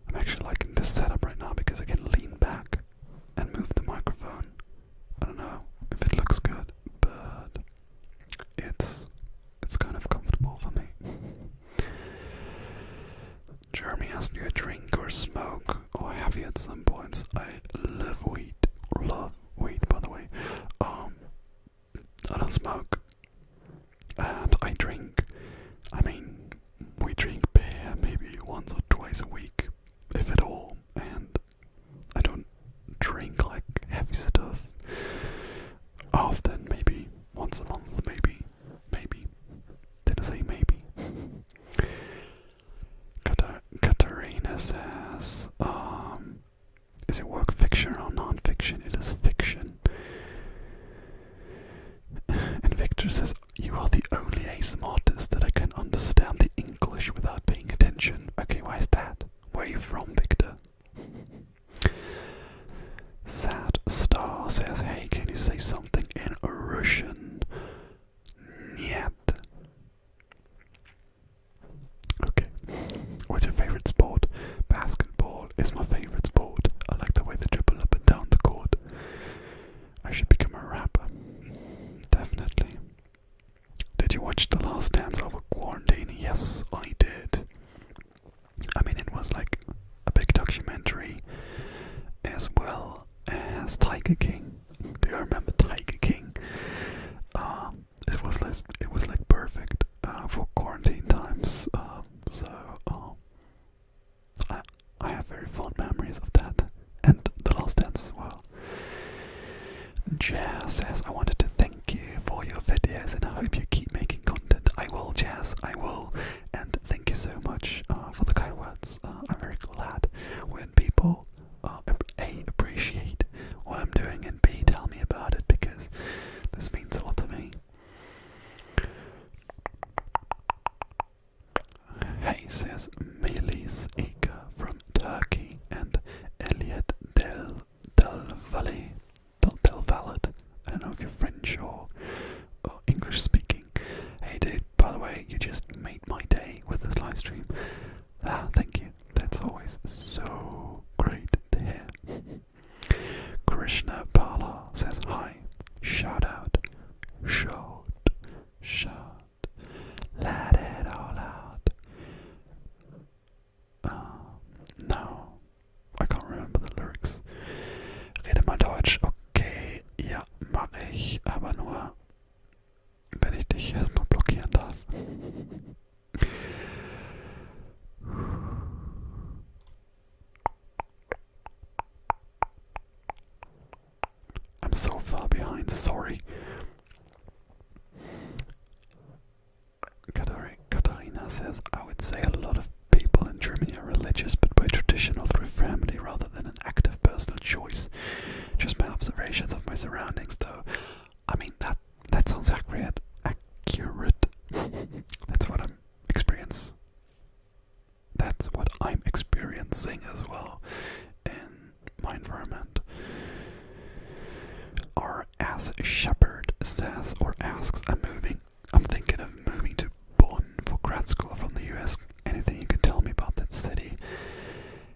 I'm actually liking this setup right now because I can lean back and move the microphone. I don't know if smoke, and I drink. I mean, we drink beer maybe once or twice a week, if at all, and I don't drink like heavy stuff often, maybe once a month, maybe. Did I say maybe? Katarina says, is your work fiction or non-fiction? It is fiction. And Victor says, you are the only ASM artist that I can understand the English without paying attention. Okay, why is that? Where are you from, Victor? Sad Star says, hey, can you say something in Russian? Нет. Okay. What's your favorite sport? Basketball is my favorite sport. I like the way they dribble up and down the court. I should become a rapper. Definitely. Did you watch The Last Dance over quarantine? Yes, I did. I mean, it was like a big documentary as well as Tiger King. Do you remember Tiger King? It was like perfect for quarantine times. I have very fond memories of that, and The Last Dance as well. Jazz says, I wanted to thank you for your videos and I hope you keep making content. I will, Jazz, I will. And thank you so much for the kind words. I'm very glad when people A, appreciate what I'm doing, and B, tell me about it, because this means a lot to me. Hey, says Melis Ika from Turkey, and Elliot Del Valle. Del Valle. I don't know if you're French or English speaking. Hey dude, by the way, you just made my day with this live stream. Thank you. That's always so great to hear. Krishna Pala says hi. Shout out. Shout. Let it all out. No. I can't remember the lyrics. Rede mal Deutsch. Okay, ja, mache ich, aber nur, wenn ich dich erstmal blockieren darf. I'm so far behind, sorry. Katarina says, I would say a lot of people in Germany are religious, but by tradition or through family rather than an active personal choice. Just my observations of my surroundings, though. I mean, that sounds accurate. That's what I'm experiencing as well in my environment. Or as Shepherd says or asks, I'm thinking of moving to Bonn for grad school from the US. Anything you can tell me about that city?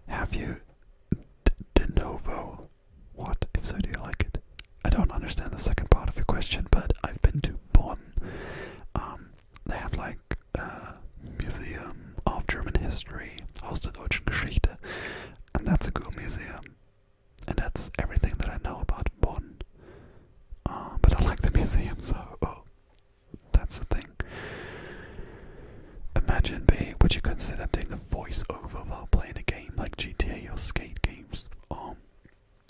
Have you de novo? What? If so, do you like it? I don't understand the second part of your question, but I've been to Bonn. They have like a museum of German history, Haus der Deutschen Geschichte, and that's a cool museum. And that's everything that I know about Bonn. But I like the museum, so that's the thing. Imagine, would you consider doing a voiceover while playing a game like GTA or skate games? I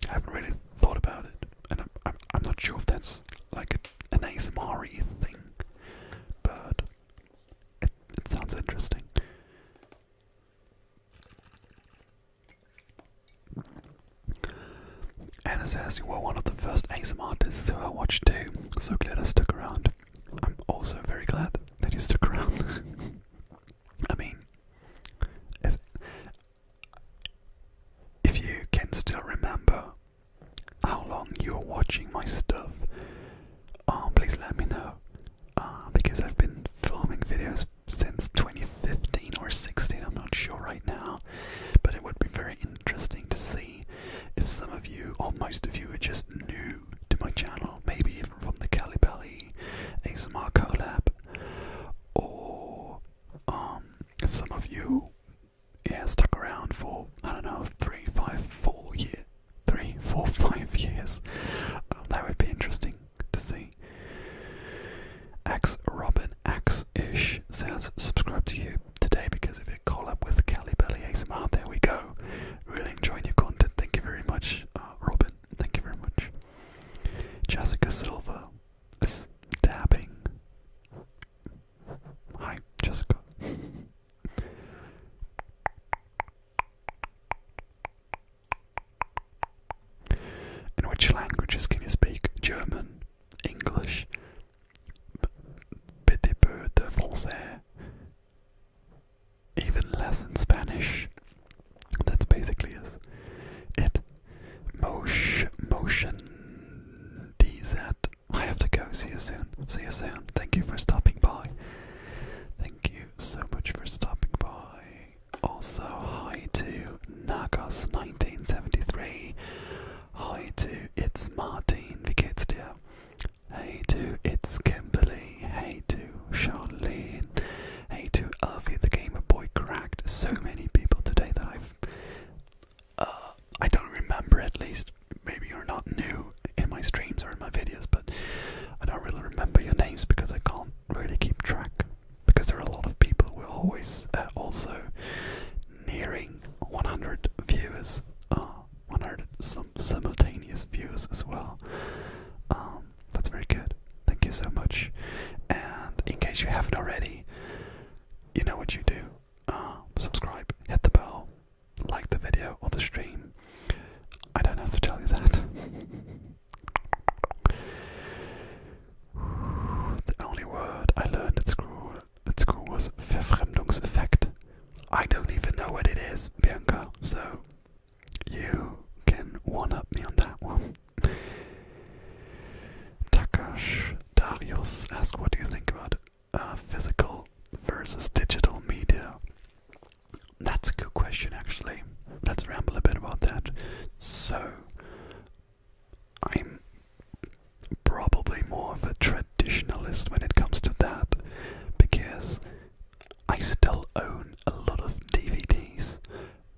haven't really thought about it, and I'm not sure if that's like an ASMR-y thing, but it sounds interesting. Anna says you were one of the first ASMR artists who I watched too, so glad I stuck around. I'm also very glad that you stuck around. I mean, if you can still remember how long you're watching my stuff, please let me know, because I've been filming videos since 2015 or 16, I'm not sure right now, but it would be very interesting to see if some of you, or most of you, are just new to my channel, maybe even from the Cali Belly Silver is dabbing. Hi, Jessica. In which languages can you speak? German, English, petit peu de français, even less in Spanish. That's basically it. Motion DZ. I have to go. See you soon. See you soon. Thank you for stopping by. Thank you so much for stopping by. Also, hi to Nagas1973. Hi to It's Martin. Wie geht's dir? Hey to It's Kimberly. Hey to Charlene. Hey to Alfie the Gamer Boy Cracked. So many people today that I don't remember, at least. Maybe you're not new in my streams or in my videos, but I don't really remember your names because I can't really keep track. Because there are a lot of people who are always also nearing 100 viewers, 100 simultaneous viewers as well. That's very good. Thank you so much. And in case you haven't already, you know what you do. Subscribe, hit the bell, like the video or the stream. I don't have to tell you that. The only word I learned at school was Verfremdungseffekt. I don't even know what it is, Bianca, so you can one-up me on that one. Takash Darius asked, what do you think about physical versus digital media? That's a good question, actually. Let's ramble a bit about that. So, I'm probably more of a traditionalist when it comes to that, because I still own a lot of DVDs.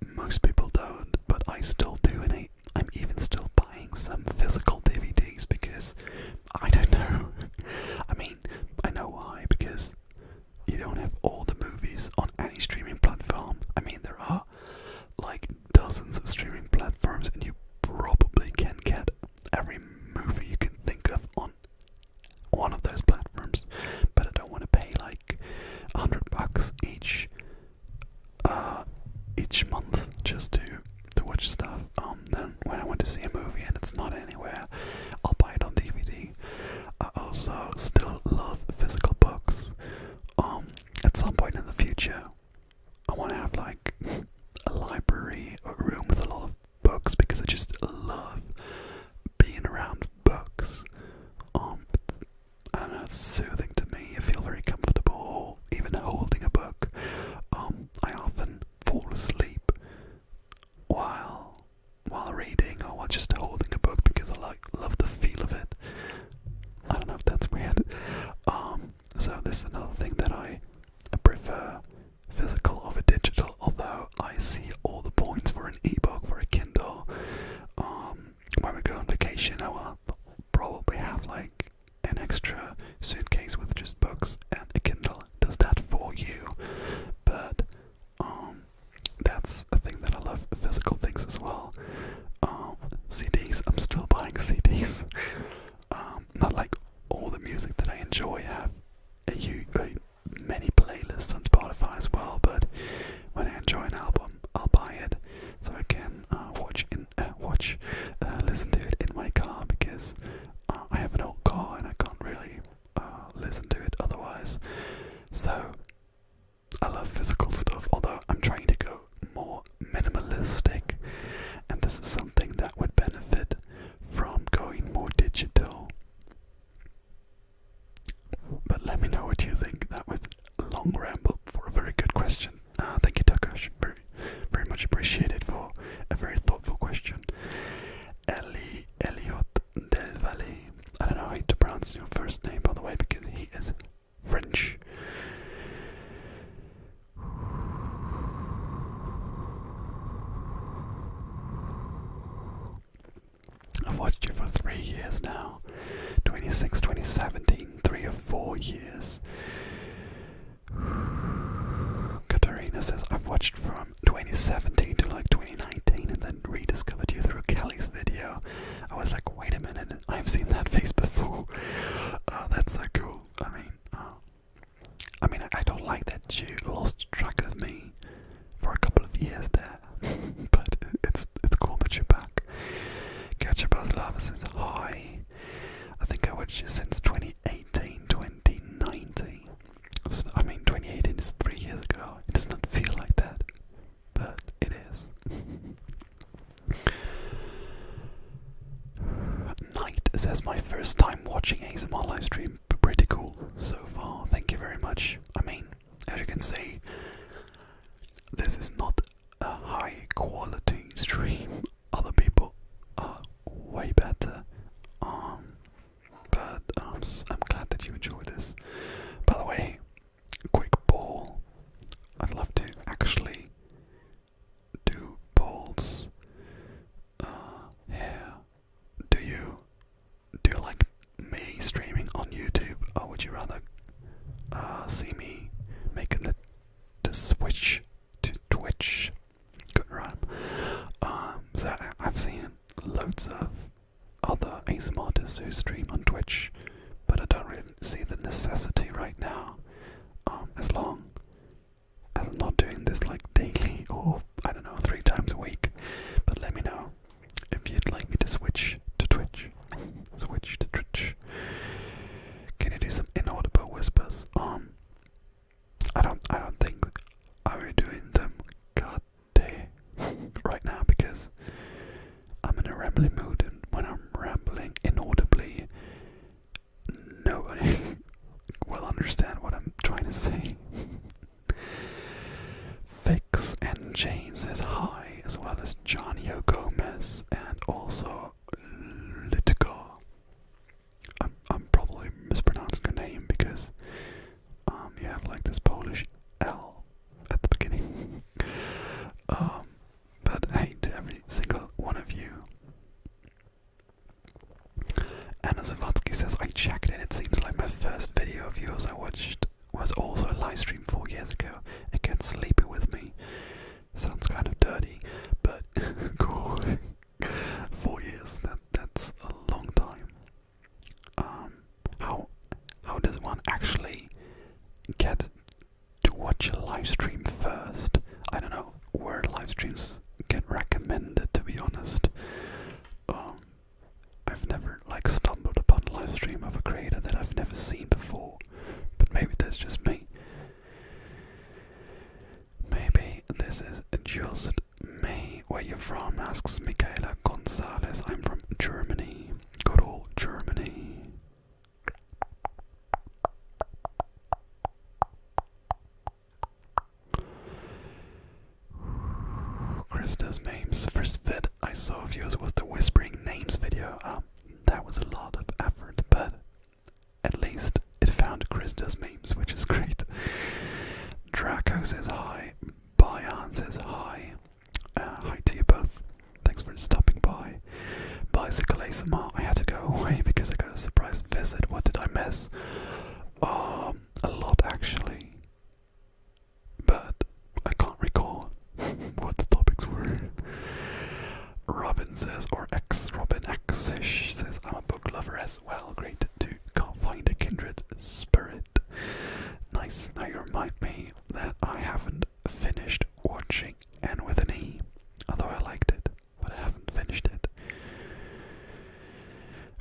Most people don't, but I still do, and I'm even still buying some physical DVDs because I don't know. I mean, I know why, because you don't have all the movies on any streaming platform. I mean, there are like dozens of streaming platforms, and you probably can get every movie you can think of on one of those platforms. But I don't want to pay like $100 each month just to watch stuff. Then when I want to see a movie and it's not anywhere, I'll buy it on DVD. I also still love physical books. At some point in the future, I want to have like a library or a room with a lot of books, because I just love being around books. I don't know, it's soothing to me. I feel very comfortable even holding a book. I often fall asleep while reading or while just holding a book because I love the feel of it. I don't know if that's weird. So this is another thing that I prefer physical over digital, although I see all the points for an ebook, for a Kindle. When we go on vacation, I will probably have like an extra suitcase with just books and a Kindle. Does that for you? But that's a thing that I love, physical things as well. CDs, I'm still buying CDs. Not like all the music that I enjoy have many playlists on Spotify as well, but when I enjoy an album, I'll buy it so I can listen to it in my car, because I have an old car and I can't really listen to it otherwise. So I love physical stuff, although I'm trying to go more minimalistic, and this is something that would benefit from going more digital. But let me know what you think. That was a long ramble for a very good question. Thank you, Takash. Very, very much appreciated for a very thoughtful question. Elliot Del Valle. I don't know how to pronounce your first name, by the way, because he is French. I've watched you for 3 years now. 2016, 2017, 3 or 4 years. Katarina says, I've watched from 2017 to like 2019 and then rediscovered you through Kelly's video. I was like, wait a minute, I've seen that face before. first time watching ASMR live stream. Pretty cool so far. Thank you very much. I mean, as you can see, this is not a high quality stream. Other people are way better. But I'm glad that you enjoy this. By the way, quick poll. I'd love to actually do polls here. Do you like me streaming on YouTube, or would you rather see me making the switch to Twitch? Good rhyme. So I've seen loads of other ASMR artists who stream on Twitch, but I don't really see the necessity right now. As long as I'm not doing this like daily or I don't know 3 times a week. But let me know if you'd like me to switch to Twitch. Switch to Twitch. Can you do some inaudible whispers? I don't think I'm doing them god day right now because I'm in a rambling mood, and when I'm rambling inaudibly, nobody will understand what I'm trying to say. Fix and Jane says hi, as well as Johnny O. Gomez and also Litko. I'm probably mispronouncing your name because you have like this Polish L at the beginning. But hey, to every single one of you. Anna Zavatsky says, I checked and it seems like my first video of yours I watched was also a live stream 4 years ago. It gets sleepy with me. Sounds kind of dirty, but cool. 4 years, that's a long time. How does one actually get to watch a live stream first? I don't know where live streams get recommended, to be honest. I've never like stumbled upon a live stream of a creator that I've never seen before, but maybe that's just me. Maybe this is just me. Where you from? Asks Michaela Gonzalez. I'm from Germany. Good old Germany. Krista's memes. First vid I saw of yours was the Whispering Names video. That was a lot of effort, but at least it found Krista's memes, which is great. Draco says hi. Bayan says hi. Hi to you both. Thanks for stopping by. Bicycle ASMR. I had to go away because I got a surprise visit. What did I miss? A lot actually. But I can't recall what the topics were. Robin says, or Robin X-ish says, I'm a book lover as well. Great to can't find a kindred spirit. Nice. Now you remind me that I haven't finished watching N with an E. Although I liked it, but I haven't finished it.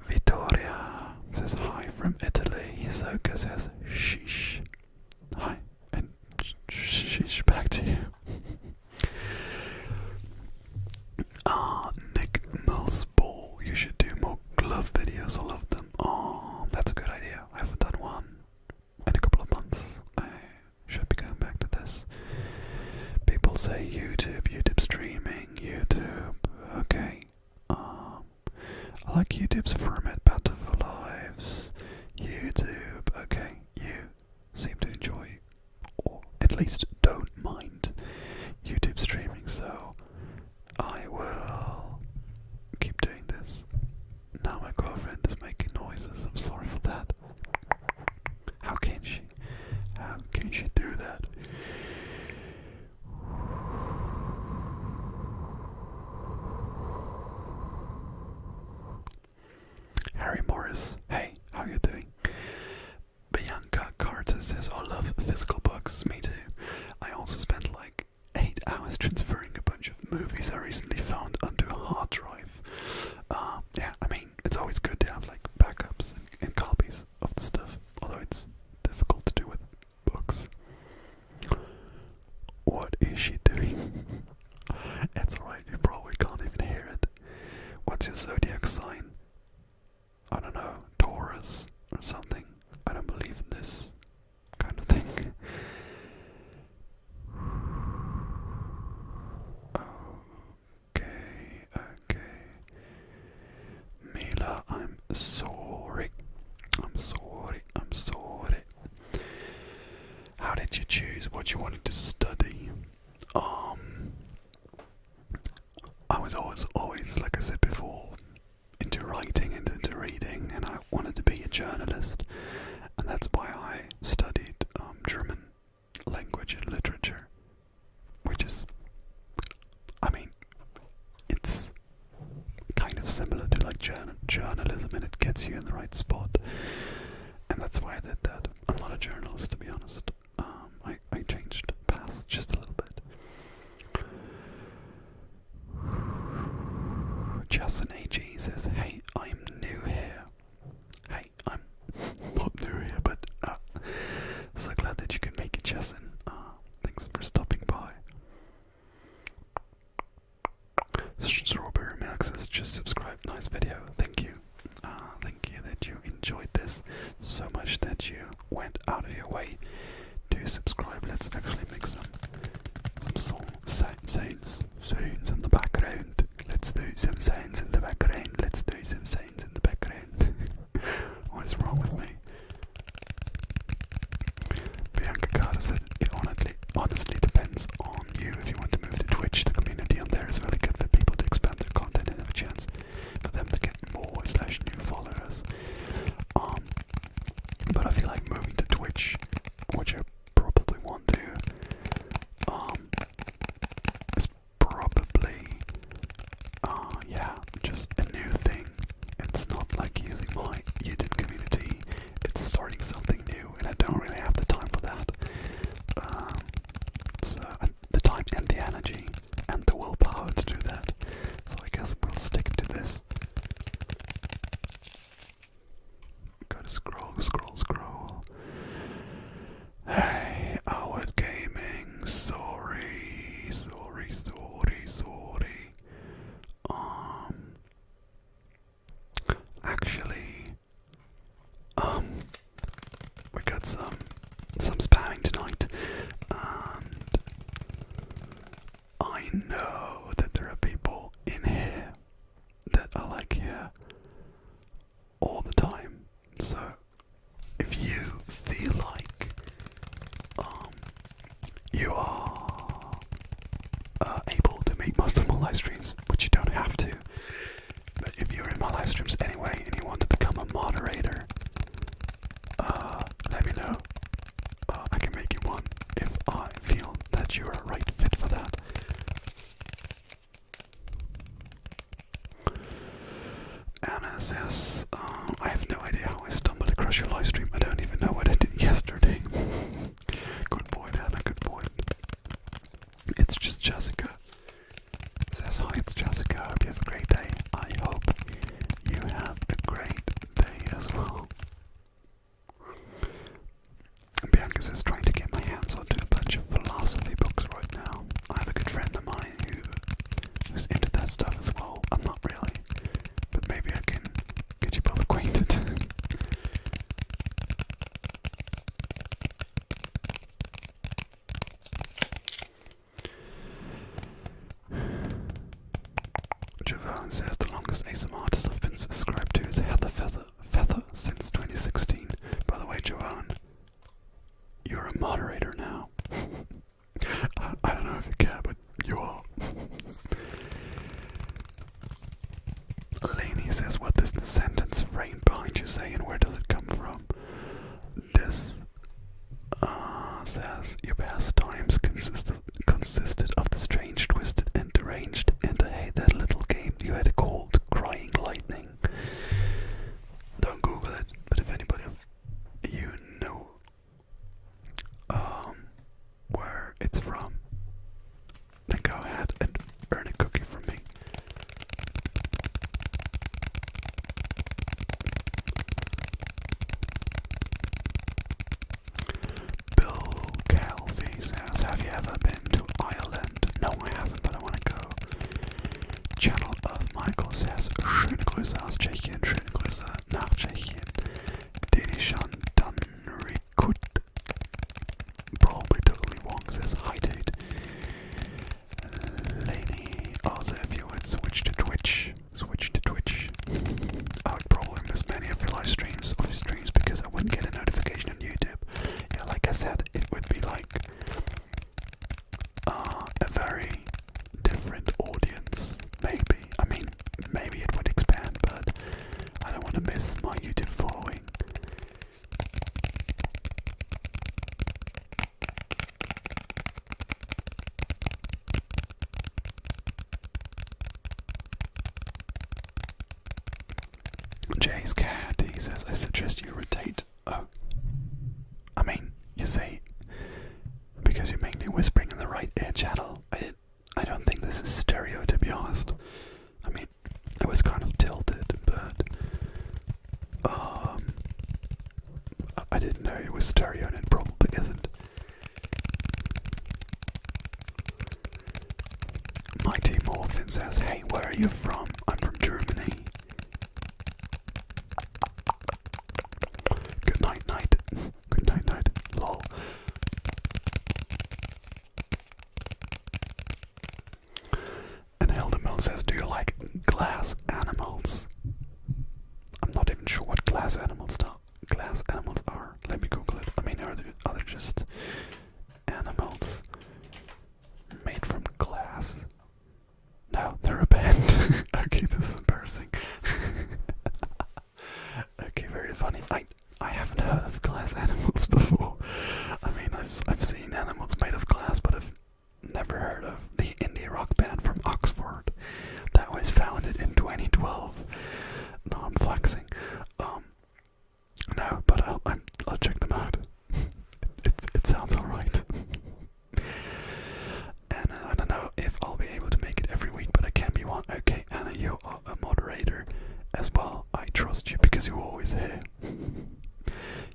Vittoria says hi from Italy. Hisoka says sheesh. Hi, and sheesh back to you. Nick Millsball, you should do more glove videos. I love them. That's a good idea. I haven't done one in a couple of months. I should be going back to this. People say YouTube streaming, YouTube. Okay. I like YouTube's format better for lives. YouTube. Okay. You seem to enjoy, or at least don't mind, YouTube streaming, so I will keep doing this. Now my girlfriend is making noises. I'm sorry for that. How can she? How can she do that? Harry Morris, hey, how you doing? Bianca Carter says, I love physical books. Me too. wanted to study, I was always, like I said before, into writing and into reading, and I wanted to be a journalist, and that's why I studied German language and literature, which is, I mean, it's kind of similar to like journalism, and it gets you in the right spot, and that's why I did that. I'm not a journalist, to be honest. I changed paths just a little bit. Justin AG says, hey, I'm new here. Hey, I'm not new here, but so glad that you could make it, Justin. Thanks for stopping by. Strawberry Milk says, just subscribe. Nice video. Thank you. Thank you that you enjoyed this so much that you went out of your way to subscribe. Let's actually make some sounds in the background. Let's do some sounds in the background. Let's do some sounds in the background. What is wrong with me? Bianca Carter said, it honestly depends on you. If you want to move to Twitch, the community on there is really good for people to expand their content and have a chance for them to get more/new followers. But I feel like moving to Twitch, which I probably want to, is probably, just a new thing. It's not like using my YouTube community. It's starting something new, and I don't really have the time for that. The time and the energy and the willpower to do that. So I guess we'll stick to this. Gotta scroll. Hey, Howard Gaming. Sorry. Actually, we got some spamming tonight, and I know that there are people in here that are like here all the time. So if you feel like you are able to make most of my live streams, which you don't have to, but if you're in my live streams anyway and you want to become a moderator, let me know. I can make you one if I feel that you're a right fit for that. Anna says, I have no idea how I stumbled across your live stream. I don't even know what I did yesterday. Good point, Anna, good point. It's just Jessica. Says, hi, it's Jessica. Hope you have a great day. I hope you have a great day as well. Bianca says, trying to get my hands onto a bunch of philosophy books right now. I have a good friend of mine who's into that stuff as well. I'm not really, but maybe I can get you both acquainted. Javon says, the longest ASMR artist I've been subscribed to is Heather Feather since 2016. By the way, Javon, you're a moderator now. I don't know if you care, but you are. Lainey says, what does the sentence "rain behind you" say, and where does it come from? This says, your past times consisted of the strange, twisted, and deranged, and I hate that little game you had called Crying Lightning. Don't Google it, but if anybody of you know where it's from, then go ahead and earn a cookie from me. Bill Calvi says, have you ever been to Ireland? No, I haven't, but I want to go. Channel of Michael says, schöne Grüße aus Tschechien, schöne Grüße nach Tschechien. Denishan Dunrikut. Probably totally wrong, says, hi dude. Laney, also if you would switch to Twitch, I would probably miss many of your live streams, because I wouldn't get a notification on YouTube. Yeah, like I said, it would be like Jay's cat, he says, I suggest you rotate. Oh. I mean, you say, because you're mainly whispering in the right ear channel. I don't think this is stereo, to be honest. I mean, I was kind of tilted, but I didn't know it was stereo, and it probably isn't. Mighty Morphin says, hey, where are you from? I'm from Germany. Good night, night. Good night, night. Lol. And Hildemil says, do you like glass animals? I'm not even sure what glass animals are. Let me Google it. I mean, are they just animals made from glass? No, they're a band. Okay, this is embarrassing. Okay, very funny. I haven't heard of glass animals before. I mean, I've seen animals made of glass, but I've never heard of the indie rock band from Oxford that was founded in 2012. No, I'm flexing. No, but I'll check them out. It sounds alright. And I don't know if I'll be able to make it every week, but I can be one. Okay, Anna, you are a moderator as well. I trust you because you're always here.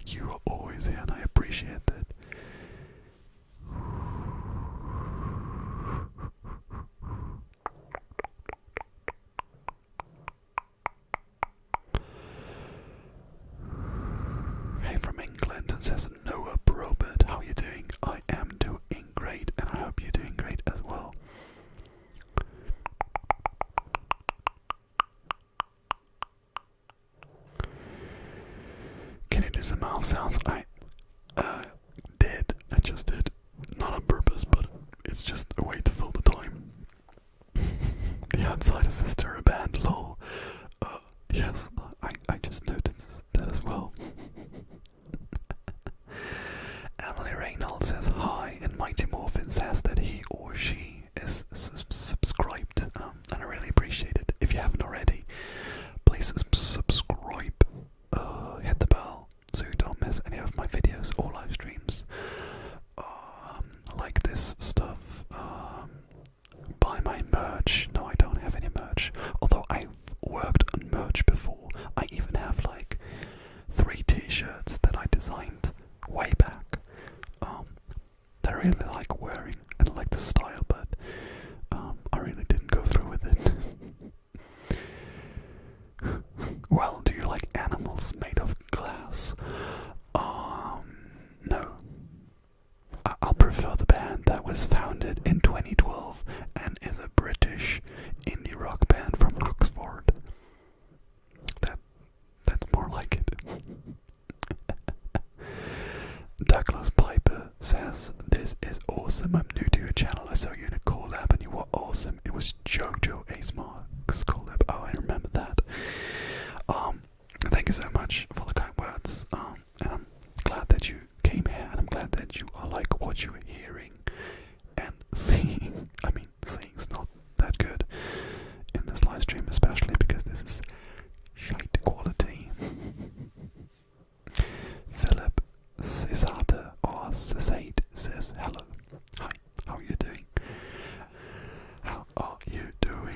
You are always here, and I appreciate that. Hey from England says Noah Probert, how are you doing? I am doing great, and I hope you're doing great as well. Can you do some mouth sounds? I just did. Not on purpose, but it's just a way to fill the time. The Outsider Sister, a band, lol. Yes, I just noticed that as well. Emily Reynolds says hi, and Mighty Morphin says that he or she is subscribed, and I really appreciate it. If you haven't already, please subscribe, hit the bell so you don't miss any of my videos or live streams. Like this stuff, buy my merch. No, I don't have any merch, although I've worked on merch before. I even have like 3 t-shirts that I designed way back. That I really like wearing and I like the style, but I really didn't go through with it. Well, do you like animals made of glass? No. I'll prefer the band that was founded in 2012 and is a British indie rock band from Oxford. That's more like it. Douglas Piper says, this is awesome. I'm new to your channel. I saw you in a collab and you were awesome. It was Jojo Ace Mark's collab. Oh, I remember that. Thank you so much for the kind words. And I'm glad that you came here, and I'm glad that you are like what you're hearing and seeing. I mean, seeing's not that good in this live stream, especially because this is shite quality. Philip Cesate or Cesate says hello. Hi, how are you doing? How are you doing?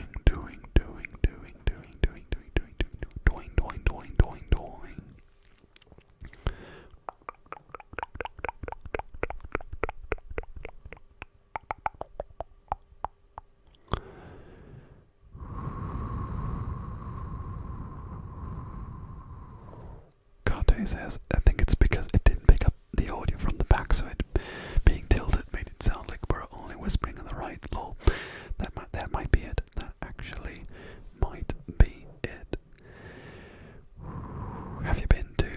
Kate says, I think it's because it didn't pick up the audio from the back, so it being tilted made it sound like we're only whispering on the right. Lol. That might be it. That actually might be it. Have you been to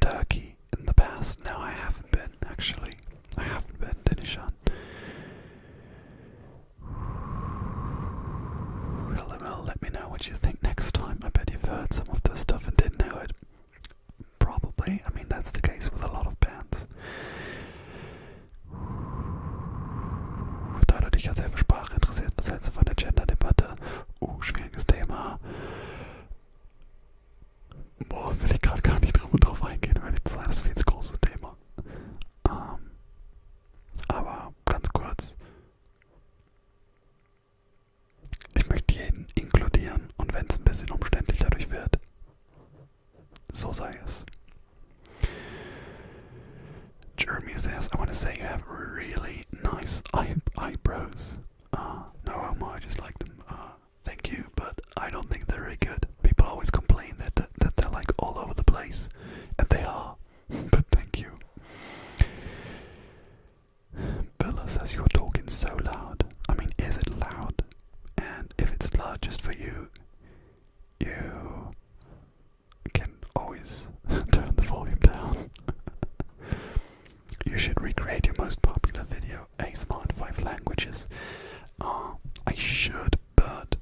Turkey in the past? No, I haven't been, actually. I haven't been, Denishan. Well, let me know what you think next time. I bet you've heard some of this stuff and didn't know it. Probably. I mean, that's the case with a lot of bands. Da du dich ja sehr für Sprache interessiert, was hältst du von der Gender-Debatte? Schwieriges Thema. kleines, viel zu großes Thema. Aber ganz kurz, ich möchte jeden inkludieren und wenn es ein bisschen umständlich dadurch wird, so sei es. Jeremy says, I want to say you have really nice eyebrows. No homo, I just like them. Thank you, but I don't think they're very good. People always complain that they're like all over the place, and they are. But thank you. Bella says you're talking so loud. I mean, is it loud? And if it's loud just for you, you can always turn the volume down. You should recreate your most popular video, ASMR in 5 languages. I should, but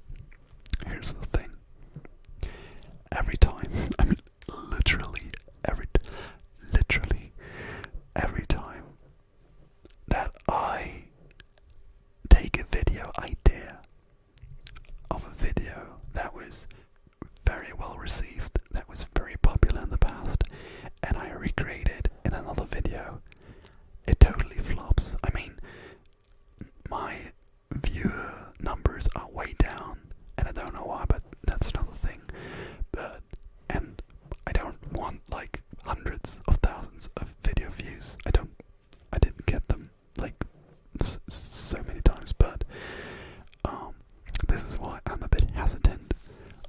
here's the thing. Every time, I mean literally every time that I take a video idea of a video that was very well received, that was very popular in the past, and I recreate it in another video, it totally flops. I mean, my viewer numbers are way down, and I don't know why, but that's another thing. And I don't want like hundreds of thousands of video views. I didn't get them like so many times, but this is why I'm a bit hesitant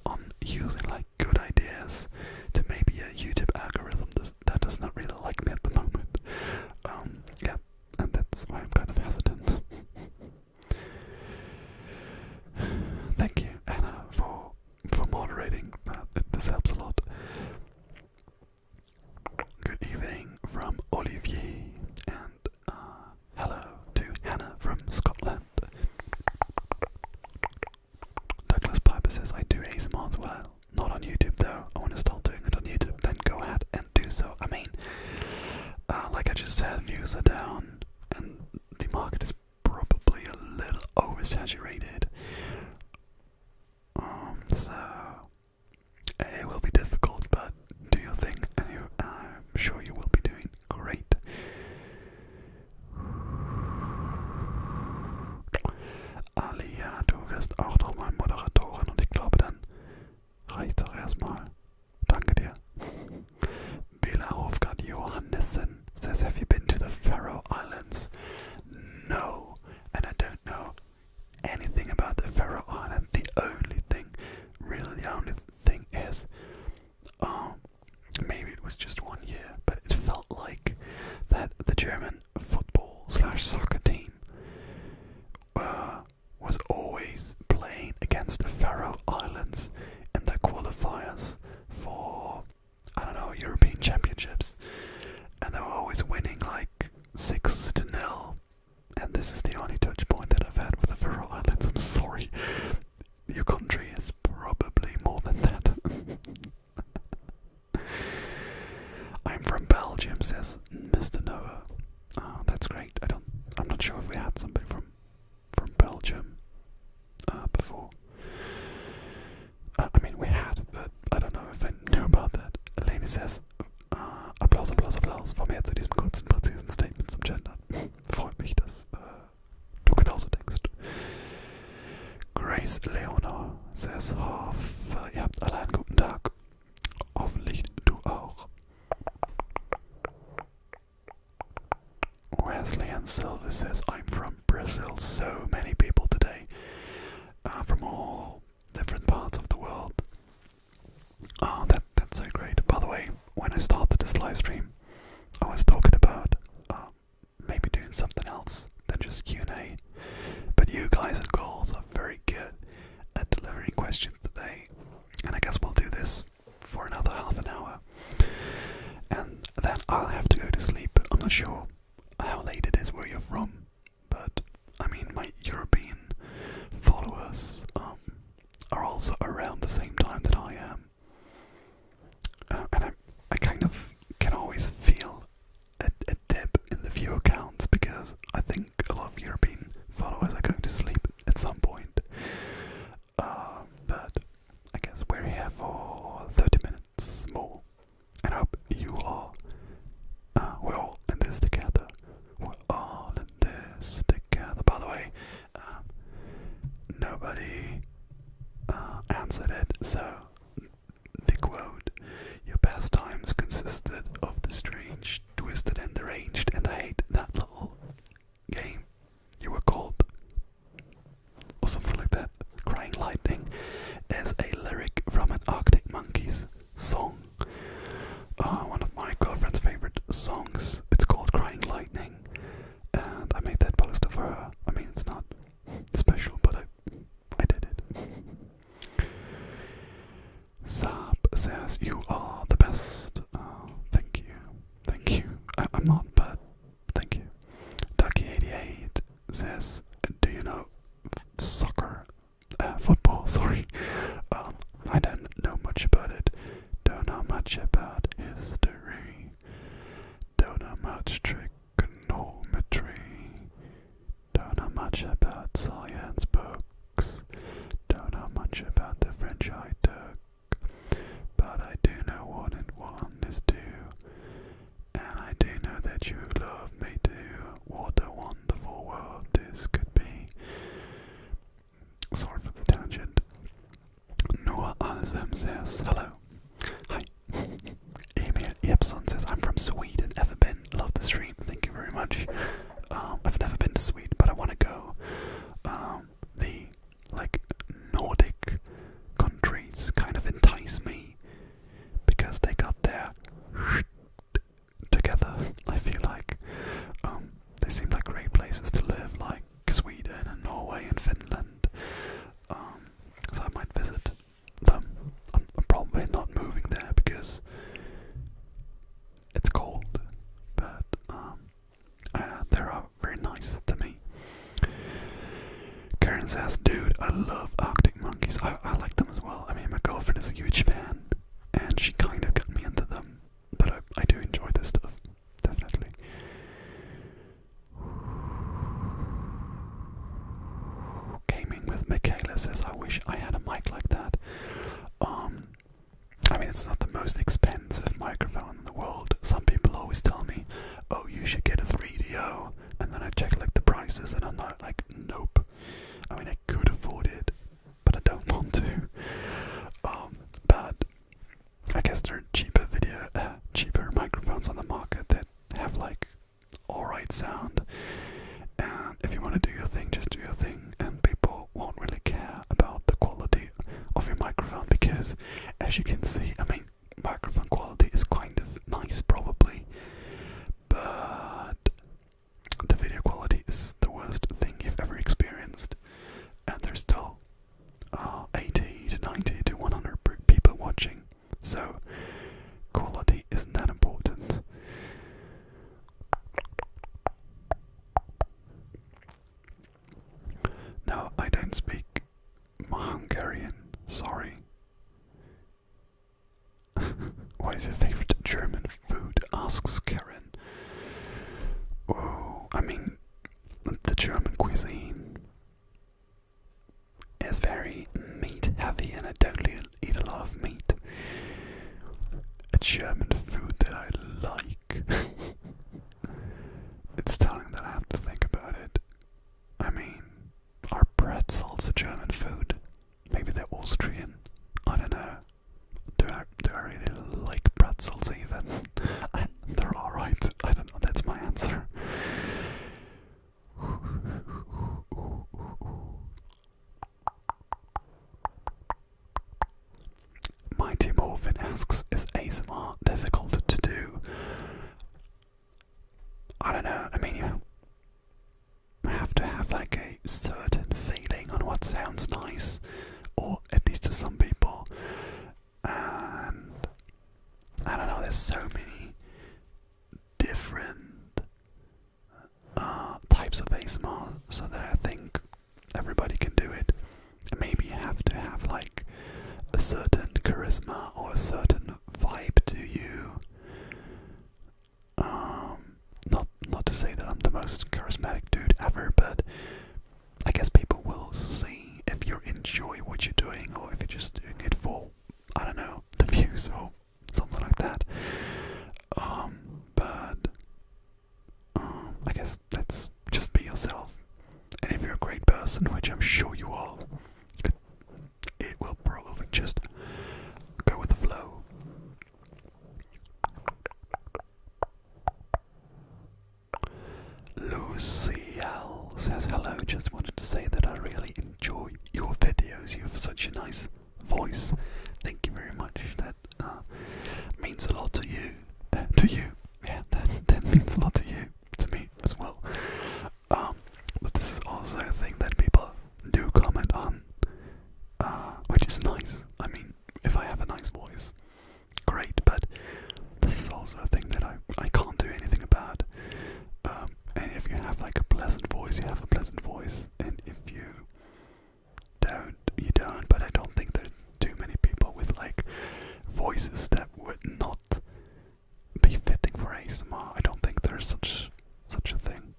on using like good ideas to maybe a YouTube algorithm that does not really like me at the moment. Yeah, and that's why I'm kind of hesitant. Thank you, Anna, for moderating. This helps a lot. Good evening from Olivier, and hello to Hannah from Scotland. Douglas Piper says, I do ASMR as well. Not on YouTube though. I want to start doing it on YouTube. Then go ahead and do so. I mean, like I just said, views are down, and the market is probably a little oversaturated. So it will be difficult, but do your thing, and I'm sure you will be doing great. Ali, ja, du wirst auch nochmal Moderatorin und ich glaube, dann reicht's auch erstmal. Danke dir. Bela Hofgard Johannessen says, have you been to the Faroe Islands? No, and I don't know anything about the Faroe Islands. The only thing is, maybe it was just 1 year, but it felt like that the German football/soccer team was always playing against the Faroe Islands in the qualifiers for, I don't know, European Championships, and they were always winning like 6-0. And this is the only touch point that I've had with the Faroe Islands. I'm sorry. Your country is probably more than that. I'm from Belgium, says Mr. Noah. Oh, that's great. I'm not sure if we had somebody from Belgium before. I mean, we had, but I don't know if I knew about that. Eleni says, Applaus, Applaus, Applaus. Vor mehr zu diesem kurzen, präzisen Statement zum Gendern. Freut mich, dass du genauso denkst. Grace Leonor says, hoffe, ihr habt alle einen guten Tag. Hoffentlich du auch. Wesley and Silver says, I'm from Brazil. So many people today from all different parts of the world. Oh, that's so great. By the way, when I started this live stream, I was talking about maybe doing something else than just Q&A. But you guys and girls are very good at delivering questions today. And I guess we'll do this for another half an hour. And then I'll have to go to sleep. I'm not sure how late it is where you're from. But, I mean, my European followers are also around the same time that I am. And I kind of I'm not, but thank you. Ducky88 says, do you know soccer? Football, sorry. I don't know much about it. Don't know much about history. Don't know much trigonometry. Don't know much about science books. Don't know much about the French I took. But I do know 1 and 1 is 2. And I do know that you love me too. What a wonderful world this could be. Sorry for the tangent. Noah Alzem says, hello. Hi. Emil Epson says, I'm from Sweden. Ever been? Love the stream. Thank you very much. I've never been to Sweden, but I want to go. The Nordic countries kind of entice me because they got their together. I feel like they seem like great places to live, like Sweden and Norway and Finland. So I might visit them. I'm probably not moving there because it's cold, but they are very nice to me. Karen says, dude, I love Arctic monkeys. I like them as well. I mean, my girlfriend is a huge fan, and she kind of got me into them, but I do enjoy this stuff, definitely. Gaming with Michaela says, I wish I had a mic like that. I mean, it's not the most expensive microphone in the world. Some people always tell me, oh, you should get a 3DO, and then I check like the prices, and I'm not like, nope. I mean, I could afford it, but I don't want to. But I guess there are cheaper microphones on the market that have like alright sound. And if you want to do your thing, just do your thing, and people won't really care about the quality of your microphone because, as you can see, I mean, microphone quality is kind of nice, probably, but the video quality is the worst thing you've ever experienced. And there's still 80 to 90 to 100 people watching, so quality isn't that important. No, I don't speak Hungarian, sorry. What is your favorite German food? Asks Karen. Oh, I mean, the German cuisine is very meat heavy, and I don't eat a lot of meat. A German food that I like. It's telling that I have to think about it. I mean, are pretzels a German food? Maybe they're Austrian. I don't know. Do I really like pretzels even? They're alright. I don't know. That's my answer. Mighty Morphin asks, is ASMR difficult to do? I don't know. I mean, you have to have like a certain feeling on what sounds nice, or at least to some people. And I don't know, there's so many different types of ASMR, so that I think everybody can do it. And maybe you have to have like a certain charisma or a certain vibe to you. Not to say that I'm the most charismatic dude ever, but I guess people will see if you enjoy what you're doing, or if you're just doing it for, I don't know, the views or something like that. But I guess that's just be yourself. And if you're a great person, which I'm sure you are, it will probably just go with the flow. Lucy L says, hello, just wanted to say that I really enjoy your videos. You have such a nice voice. Thank you very much. That means a lot to you. Yeah, that means a lot to you. To me as well. But this is also a thing that people do comment on, which is nice. I mean, if I have a nice voice, great, but this is also a thing that I can't do anything about. ASMR. I don't think there's such a thing.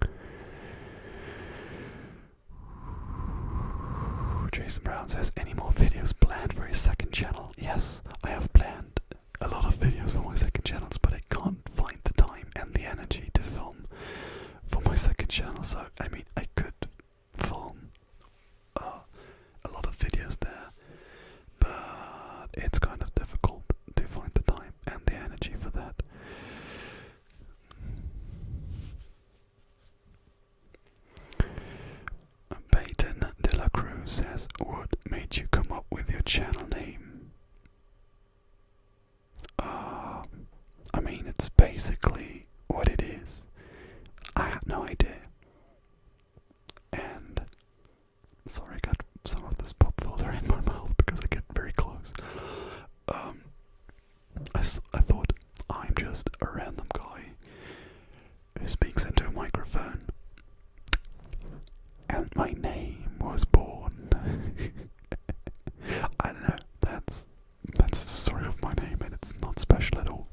Jason Brown says, any more videos planned for your second channel? Yes, I have planned a lot of videos for my second channels, but I can't find the time and the energy to film for my second channel. So I mean, I could film a lot of videos there, but it's kind of difficult to find the time and the energy for that. Peyton De La Cruz says, what made you come up with your channel name? I mean, it's basically what it is. I had no idea. And sorry, I got some of this pop filter in my mouth because I get very close. I thought, I'm just a random guy who speaks into a microphone, and my name was born. I don't know, that's the story of my name, and it's not special at all.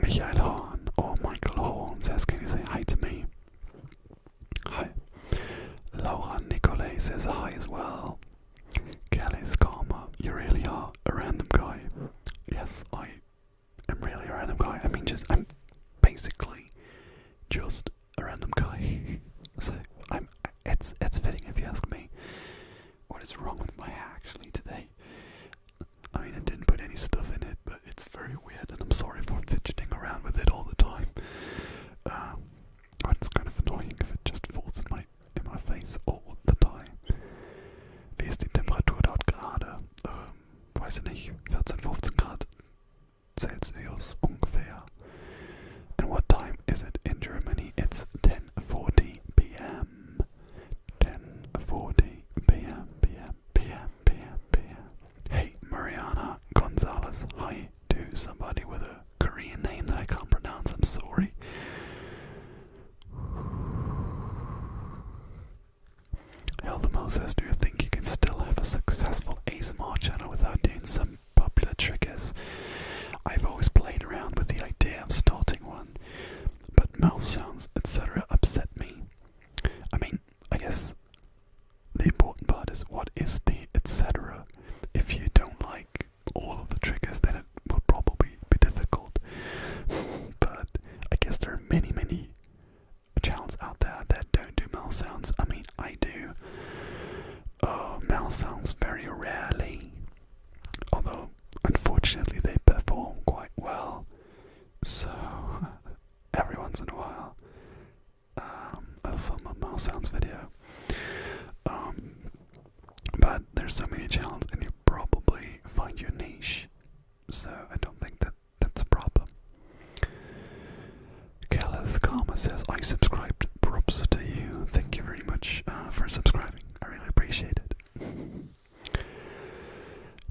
Michael Horn, or Michael Horn, says, can you say hi to me? Hi. Laura Nicolay says hi as well. Kelly's Karma, you really are a random guy. Yes, I am really a random guy. I mean, I'm basically just a random guy. So it's fitting if you ask me. What is wrong with my hair actually today? I mean, I didn't put any stuff in it, but it's very weird, and I'm sorry for fidgeting around with it all the time. It's kind of annoying if it just falls in my face all the time. Wie ist die Temperatur dort gerade? Weiß ich nicht, 14, 15 Grad Celsius ungefähr. And what time is it in Germany? It's 10:40 p.m. 10:40 p.m. Hey, Mariana Gonzalez, hi to somebody with a Korean name that I can't pronounce, I'm sorry. Hildemel says, do you think you can still have a successful ASMR channel without doing some popular triggers? I've always played around with the idea of starting one, but mouth sounds, etc. upset me. I mean, I guess the important part is, what is the etc.? If you don't like all of the triggers, then it will probably be difficult. But I guess there are many channels out there that don't do mouth sounds. I mean, I do mouth sounds very rarely, although unfortunately they perform quite well. So every once in a while, I'll film a mouse sounds video. But there's so many channels, and you probably find your niche. So I don't think that's a problem. Kellis Karma says, I subscribed. Props to you. Thank you very much for subscribing. I really appreciate it.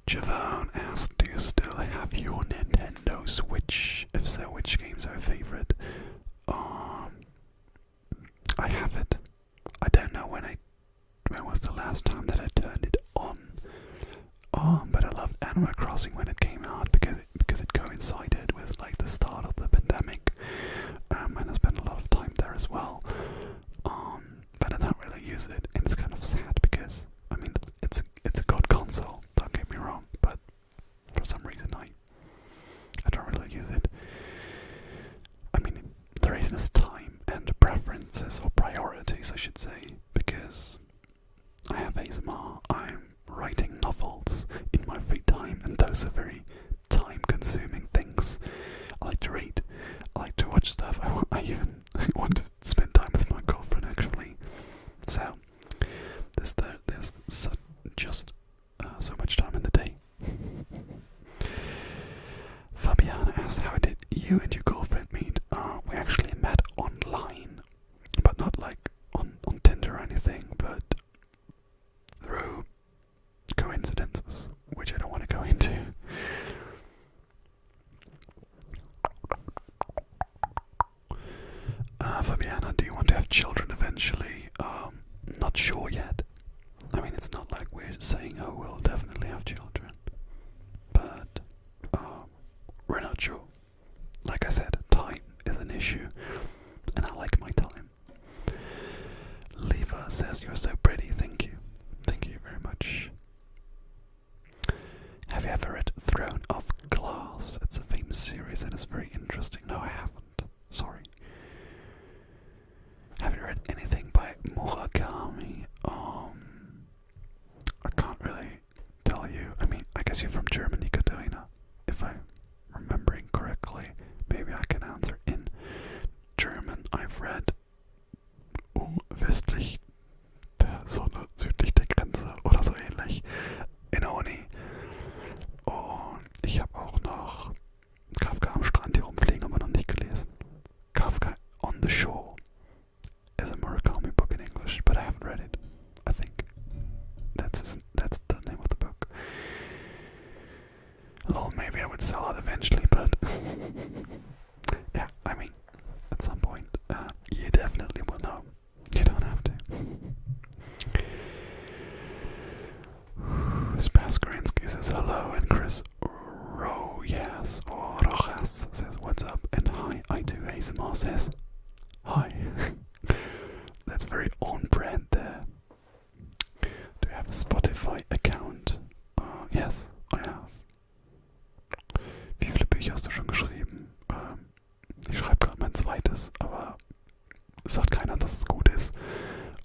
Javon asked, do you still have your Nintendo Switch? If so, which games are your favorite? I have it. I don't know when was the last time that I turned it on. But I loved Animal Crossing when it came out because it coincided with like the start of the pandemic. And I spent a lot of time there as well. But I don't really use it, and it's kind of sad because I mean it's a good console. Don't get me wrong, but for some reason I don't really use it. I mean, the reason is time and preferences, or priorities, I should say, because I have ASMR. I'm writing novels in my free time, and those are very time-consuming things. I like to read. I like to watch stuff. I even want to spend time with my girlfriend, actually. So there's just so much time in the day. Fabiana asks, how did you and your girlfriend meet? We actually met online, but not like on Tinder or anything, but through coincidences, which I don't want to go into. Fabiana, do you want to have children eventually? Not sure yet. I mean, it's not like we're saying, oh, we'll definitely have children. But schedule. Like I said, time is an issue, and I like my time. Leva says you're so pretty. Thank you. Thank you very much. Have you ever read Throne of Glass? It's a famous series and it's very interesting. No, I haven't. Sorry. Have you read anything by Murakami? I can't really tell you. I mean, I guess you're from Germany, Katharina. If I'm remembering correctly, maybe I can answer in German. I've read Westlich der Sonne, südlich der Grenze oder so ähnlich in der Uni. Und ich habe auch noch Kafka am Strand hier rumfliegen, aber noch nicht gelesen. Kafka on the Shore is a Murakami book in English, but I haven't read it. I think that's the name of the book. Lol, maybe I would sell it eventually, but yeah, I mean, at some point, you definitely will know. You don't have to. Spaskarinsky says hello, and Chris Rojas or Rojas says what's up, and hi. I do ASMR says hi. That's very on brand there. Do you have a Spotify account? Yes, I have. Wie viele Bücher hast du schon geschrieben? Ich schreibe gerade mein zweites, aber es sagt keiner, dass es gut ist.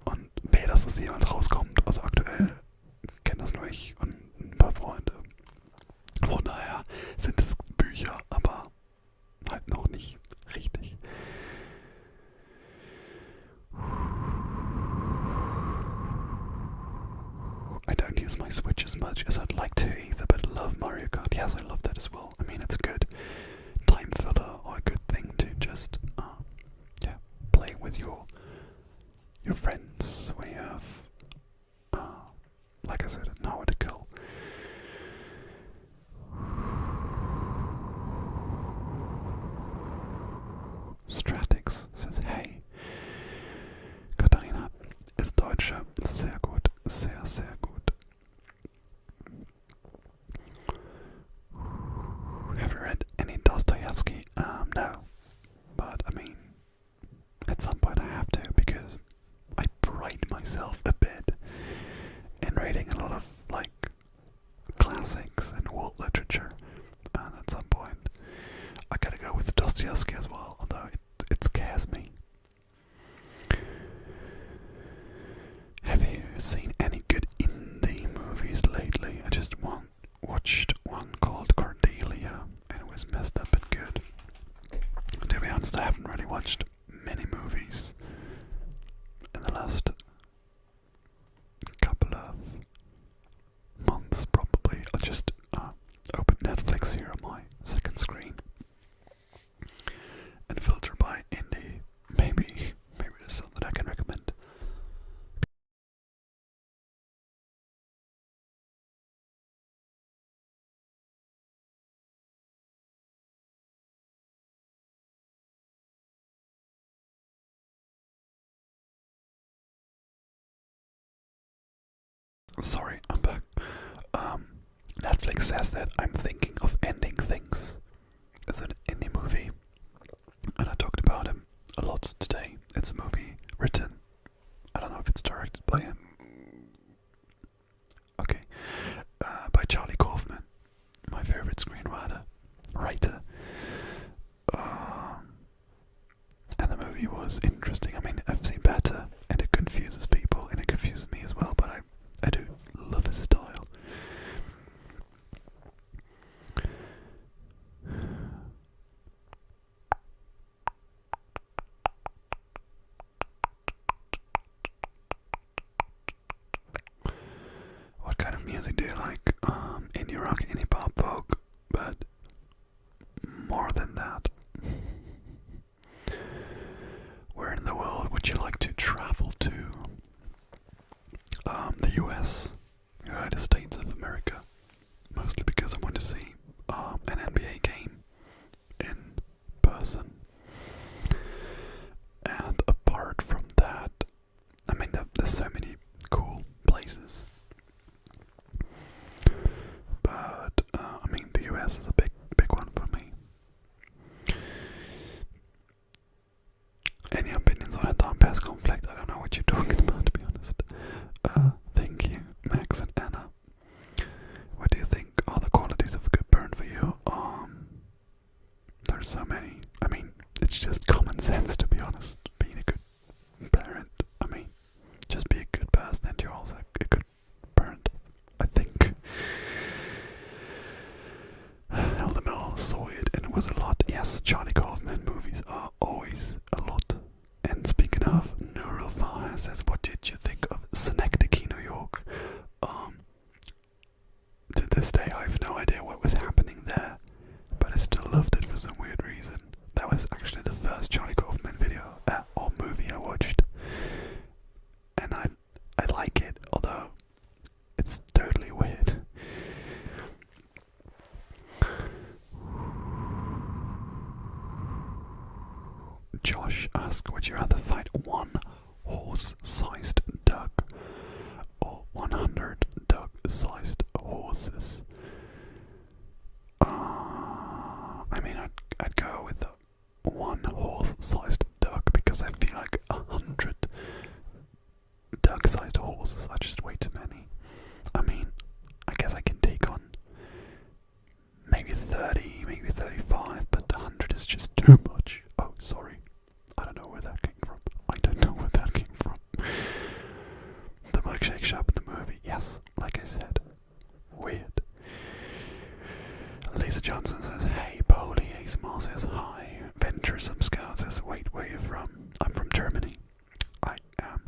Und B, dass es jemals rauskommt. Also aktuell kenne das nur ich und ein paar Freunde. Von daher sind es Bücher, aber halt noch nicht richtig. I don't use my Switch as much as I'd like to either, but I love Mario Kart. Yes, I love that as well. I mean, it's a good time filler or a good thing to just, play with your friends when you have, like I said, an hour to kill. Stratix says, hey. Katharina ist Deutsche. Sehr gut. Sehr, sehr gut. Have you read any Dostoevsky? No. But, I mean, at some point I have to, because I pride myself a bit in reading a lot of, like, classics and world literature. And at some point, I gotta go with Dostoevsky as well, although it scares me. Have you seen any good indie movies lately? I just watched one called Cordelia, and it was messed up and good. To be honest, I haven't really watched many movies in the last couple of months, probably. I'll just open Netflix here on my second screen and filter by indie. Maybe there's something I can recommend. Sorry, I'm back. Netflix says that I'm thinking of ending things as an indie movie, and I talked about him a lot today. It's a movie written, I don't know if it's directed by him. Okay, by Charlie Kaufman, my favorite screenwriter, writer. And the movie was interesting. I mean, I've seen better, and it confuses people, and it confuses me as well, but I do love his style. What kind of music do you like? Indie rock, indie pop, folk, but more than that. Where in the world would you like to travel to? The US, United States of America, mostly because I want to see an NBA game in person. And apart from that, I mean, there's so many cool places. But I mean, the US is a big one for me. yes, Charlie Kaufman movies are always a lot. And speaking of, Neural Fire says, what did you think of Synecdoche, New York? To this day, I have no idea what was happening there, but I still loved it for some weird reason. That was actually the first Charlie Kaufman video or movie I watched, and I like it, although it's totally weird. Josh asked, would you rather fight one horse-sized duck or 100 duck-sized horses? I mean, I'd go with the one horse-sized duck because I feel like 100 duck-sized horses are just way too many. I mean, I guess I can take on maybe 30, maybe 35, but 100 is just too much. Oh, sorry. I don't know where that came from. The milkshake shop in the movie. Yes, like I said. Weird. Lisa Johnson says, hey, Polly. ASMR says, hi. Venturesome Scout says, wait, where are you from? I'm from Germany. I am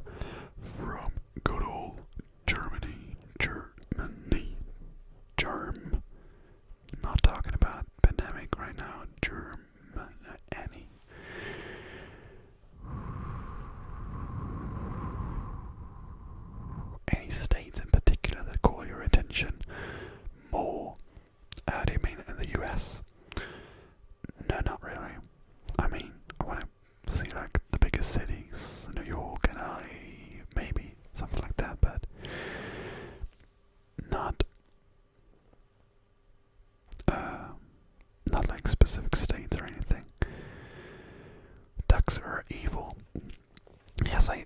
from good old Germany. Not talking about pandemic right now. Germany. Any states in particular that call your attention more? Do you mean in the US? No, not really. I mean, I want to see like the biggest cities, New York and LA, maybe something like that, but not like specific states or anything. Ducks are evil. Yes, I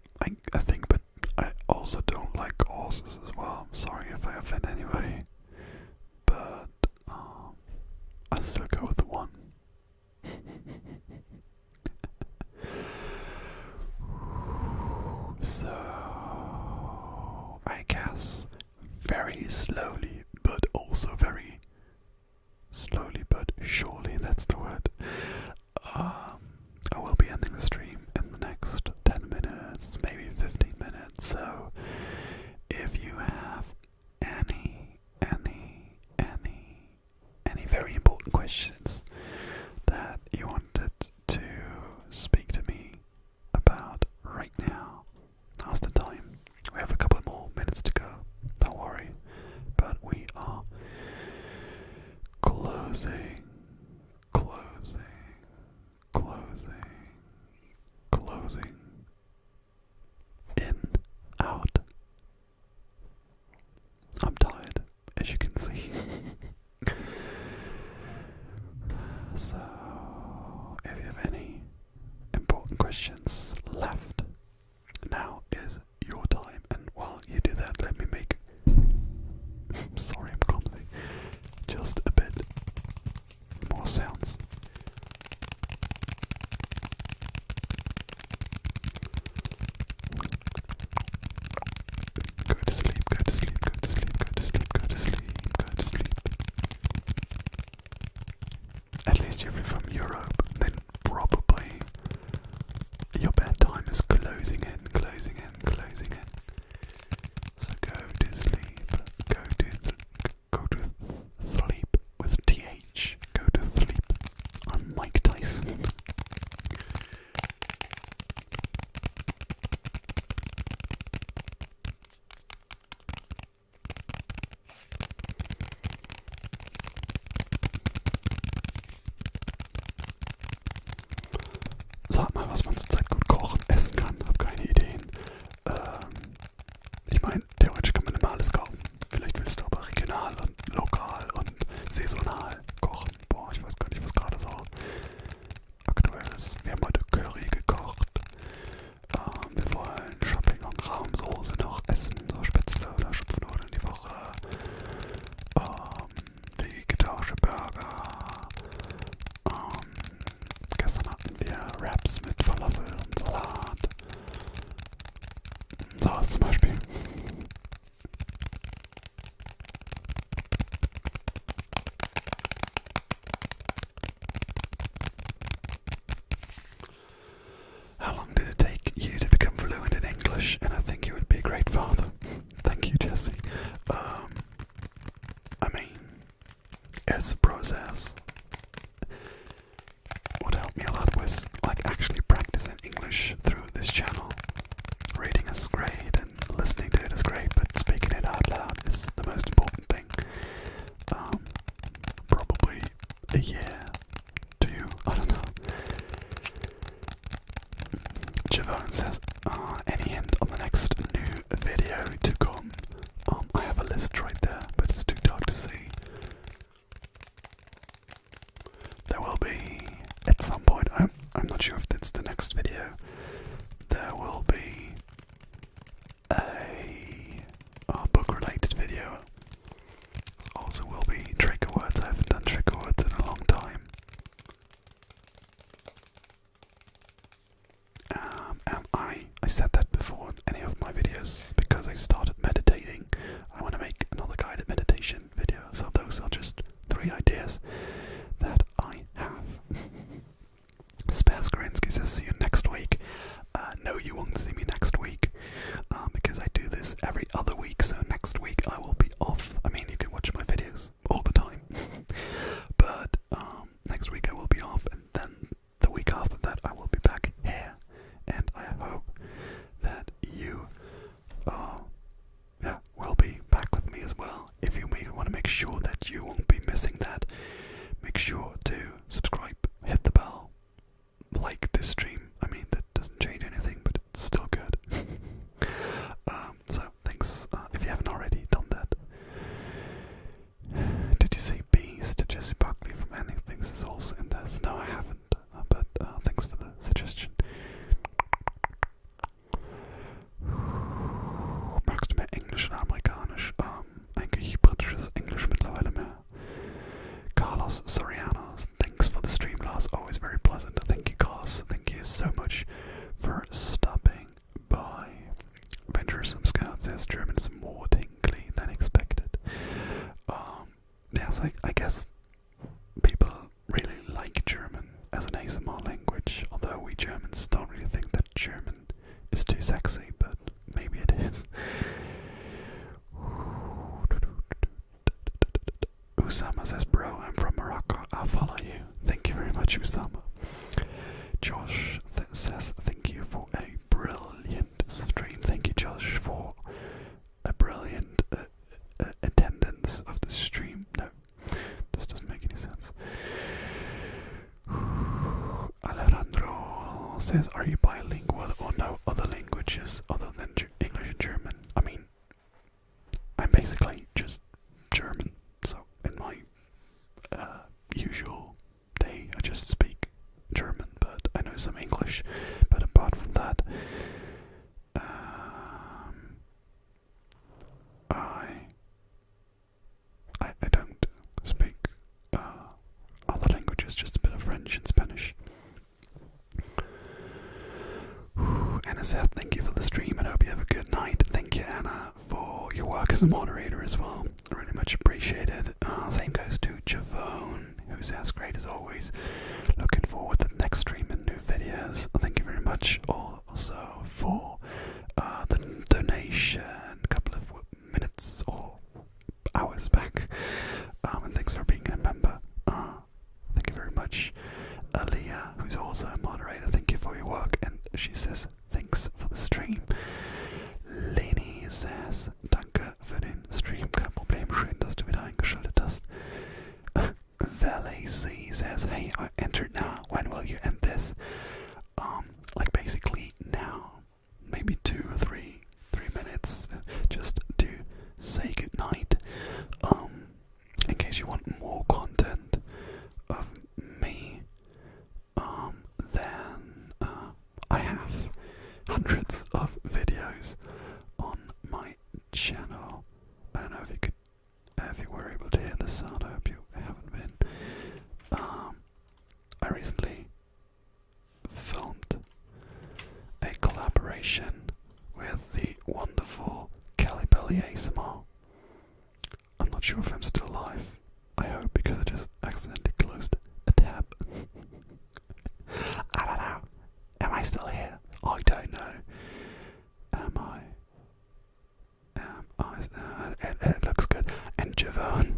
think, but I also don't like horses as well. I'm sorry if I offend anybody, but I still go with the one. So I guess very slowly, but also very slowly but surely, that's the word. I will be ending the stream in the next 10 minutes, maybe 15 minutes, so if you have any very important questions that you wanted to speak to me about right now, now's the time. We have a couple more minutes to go, don't worry, but we are closing, in, out. I'm tired, as you can see. So, if you have any important questions left, now is your time, and while you do that, let me make sorry, I'm clumsy, just a bit more sounds. Go to sleep, go to sleep, go to sleep, go to sleep, go to sleep, go to sleep. At least if you're from Europe, then probably your bedtime is closing in. So go to sleep, go to sleep with TH, go to sleep. I'm Mike Tyson. Sag mal, was man zurzeit gut kochen, essen kann. Hab keine Ideen. Ich meine, theoretisch kann man immer alles kaufen. Vielleicht willst du aber regional und lokal und saisonal kochen. Boah, ich weiß gar nicht, was gerade so aktuell ist. Wir haben heute Curry gekocht. Wir wollen Champignon-Rahmsoße noch essen, so Spätzle oder Schupfnudeln die Woche. Vegetarische Burger. Gestern hatten wir Wraps mit Falafel und Salat. How long did it take you to become fluent in English? And I think you would be a great father. Thank you, Jesse. I mean, it's a process. What helped me a lot was like actually practicing English through this channel. Reading is great and listening to it is great, but speaking it out loud is the most important thing. Probably a year, 2, I don't know. Javon says, any hint on the next new video to come? I have a list right there, but it's too dark to see. There will be, at some point, I'm not sure if it's the next video, there will be a book-related video. Also will be trigger words. I haven't done trigger words in a long time. And I said that before in any of my videos, because I started meditating. I want to make another guided meditation video, so those are just 3 ideas that I have. Spas Gorinsky says, see you next week. No, you won't see me next week, because I do this every other week, so next week I will be off. I mean, you can watch my videos all the time, but next week I will be off, and then the week after that I will be back here, and I hope that you will be back with me as well. If you want to make sure that you won't be missing that, make sure to subscribe, hit the bell, like this stream. I mean, that doesn't change anything, but it's still good. So thanks if you haven't already done that. Did you see Beast? Jesse Buckley from Ending Things is also in this. No, I haven't, but thanks for the suggestion. Magst du mehr Englisch oder Amerikanisch? Eigentlich britisches Englisch mittlerweile mehr. Carlos Soriano, thanks for the stream, Lars. Always very pleasant. Thank you, Carlos. Thank you so much for stopping by. Venturesome Scout says German is more tingly than expected. Yes, I guess people really like German as an ASMR language, although we Germans don't really think that German is too sexy, but maybe it is. Usama says, bro, I'm from Morocco, I'll follow you. Thank you very much, Usama. Josh says, thank you for a brilliant stream. Thank you, Josh, for a brilliant attendance of the stream. No, this doesn't make any sense. Alejandro says, are you bilingual or no other languages other than English and German? I mean, I'm basically just German, so in my usual day I just speak German, but I know some English. But apart from that, I don't speak other languages, just a bit of French and Spanish. Anna says, thank you for the stream and hope you have a good night. Thank you, Anna, for your work as a moderator as well. Really much appreciated. Same goes to Javone, who says, great as always. Looking forward to the next stream and new videos. Thank you very much also for the donation a couple of minutes or hours back. And thanks for being a member. Thank you very much. Aaliyah, who's also a moderator, thank you for your work. And she says, thanks for the stream. Leni says, danke für den Stream, kein Problem, schön, dass du wieder eingeschaltet hast. Valley C says, hey, I entered now, when will you end this? Like basically now, maybe 2 or 3 minutes, just to say goodnight. In case you want more content of me, then I have hundreds of videos on my channel. I don't know if you could, if you were able to hear the sound. I hope you haven't been. I recently filmed a collaboration with the wonderful Kelly Belly ASMR. I'm not sure if I'm still live. I hope, because I just accidentally closed a tab. I don't know. Am I still here? don't know. Am I? It looks good. And Javon,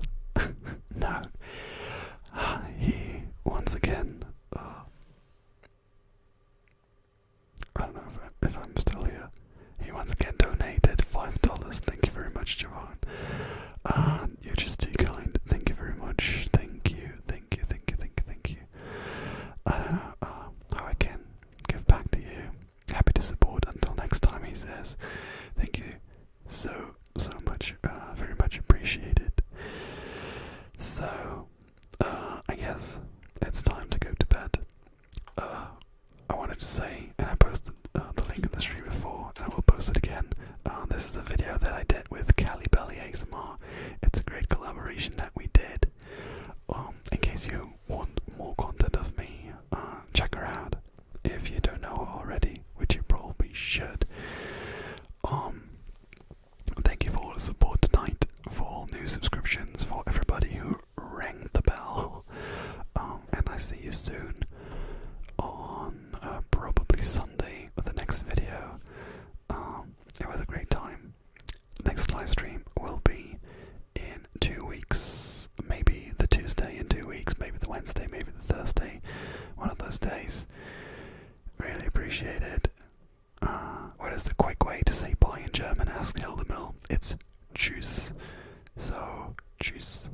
no. He, once again, I don't know if I'm still here. He once again donated $5. Thank you very much, Javon. You're just too kind. Thank you very much. Thank you. I don't know how I can give back to you. Happy to support until next time, he says. Thank you so much. Very much appreciated. So, I guess it's time to go to bed. I wanted to say, and I posted the link in the stream before, and I will post it again. This is a video that I did with Cali Belly ASMR. It's a great collaboration that we did. In case you want more content of me, check her out. If you don't know her already, which you probably should. Thank you for all the support tonight, for all new subscriptions, for everybody who rang the bell. And I see you soon on probably Sunday with the next video. It was a great time. Next live stream will be in 2 weeks. Maybe the Tuesday in 2 weeks, maybe the Wednesday, maybe the Thursday. One of those days. Really appreciate it. What is the quick way to say bye in German? Asked Hildemill. It's tschüss. So, tschüss.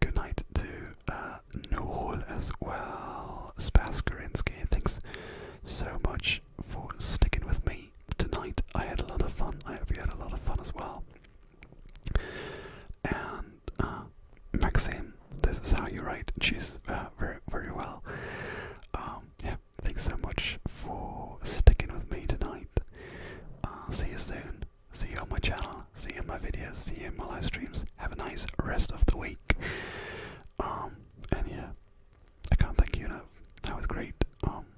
Good night to Nohol as well. Spaskarinsky, thanks so much for sticking with me tonight. I had a lot of fun. I hope you had a lot of fun as well. And Maxim, this is how you write tschüss very well. Yeah, thanks so much for sticking with me tonight. See you soon. See you on my channel. See you in my videos. See you in my live streams. Have a nice rest of the week.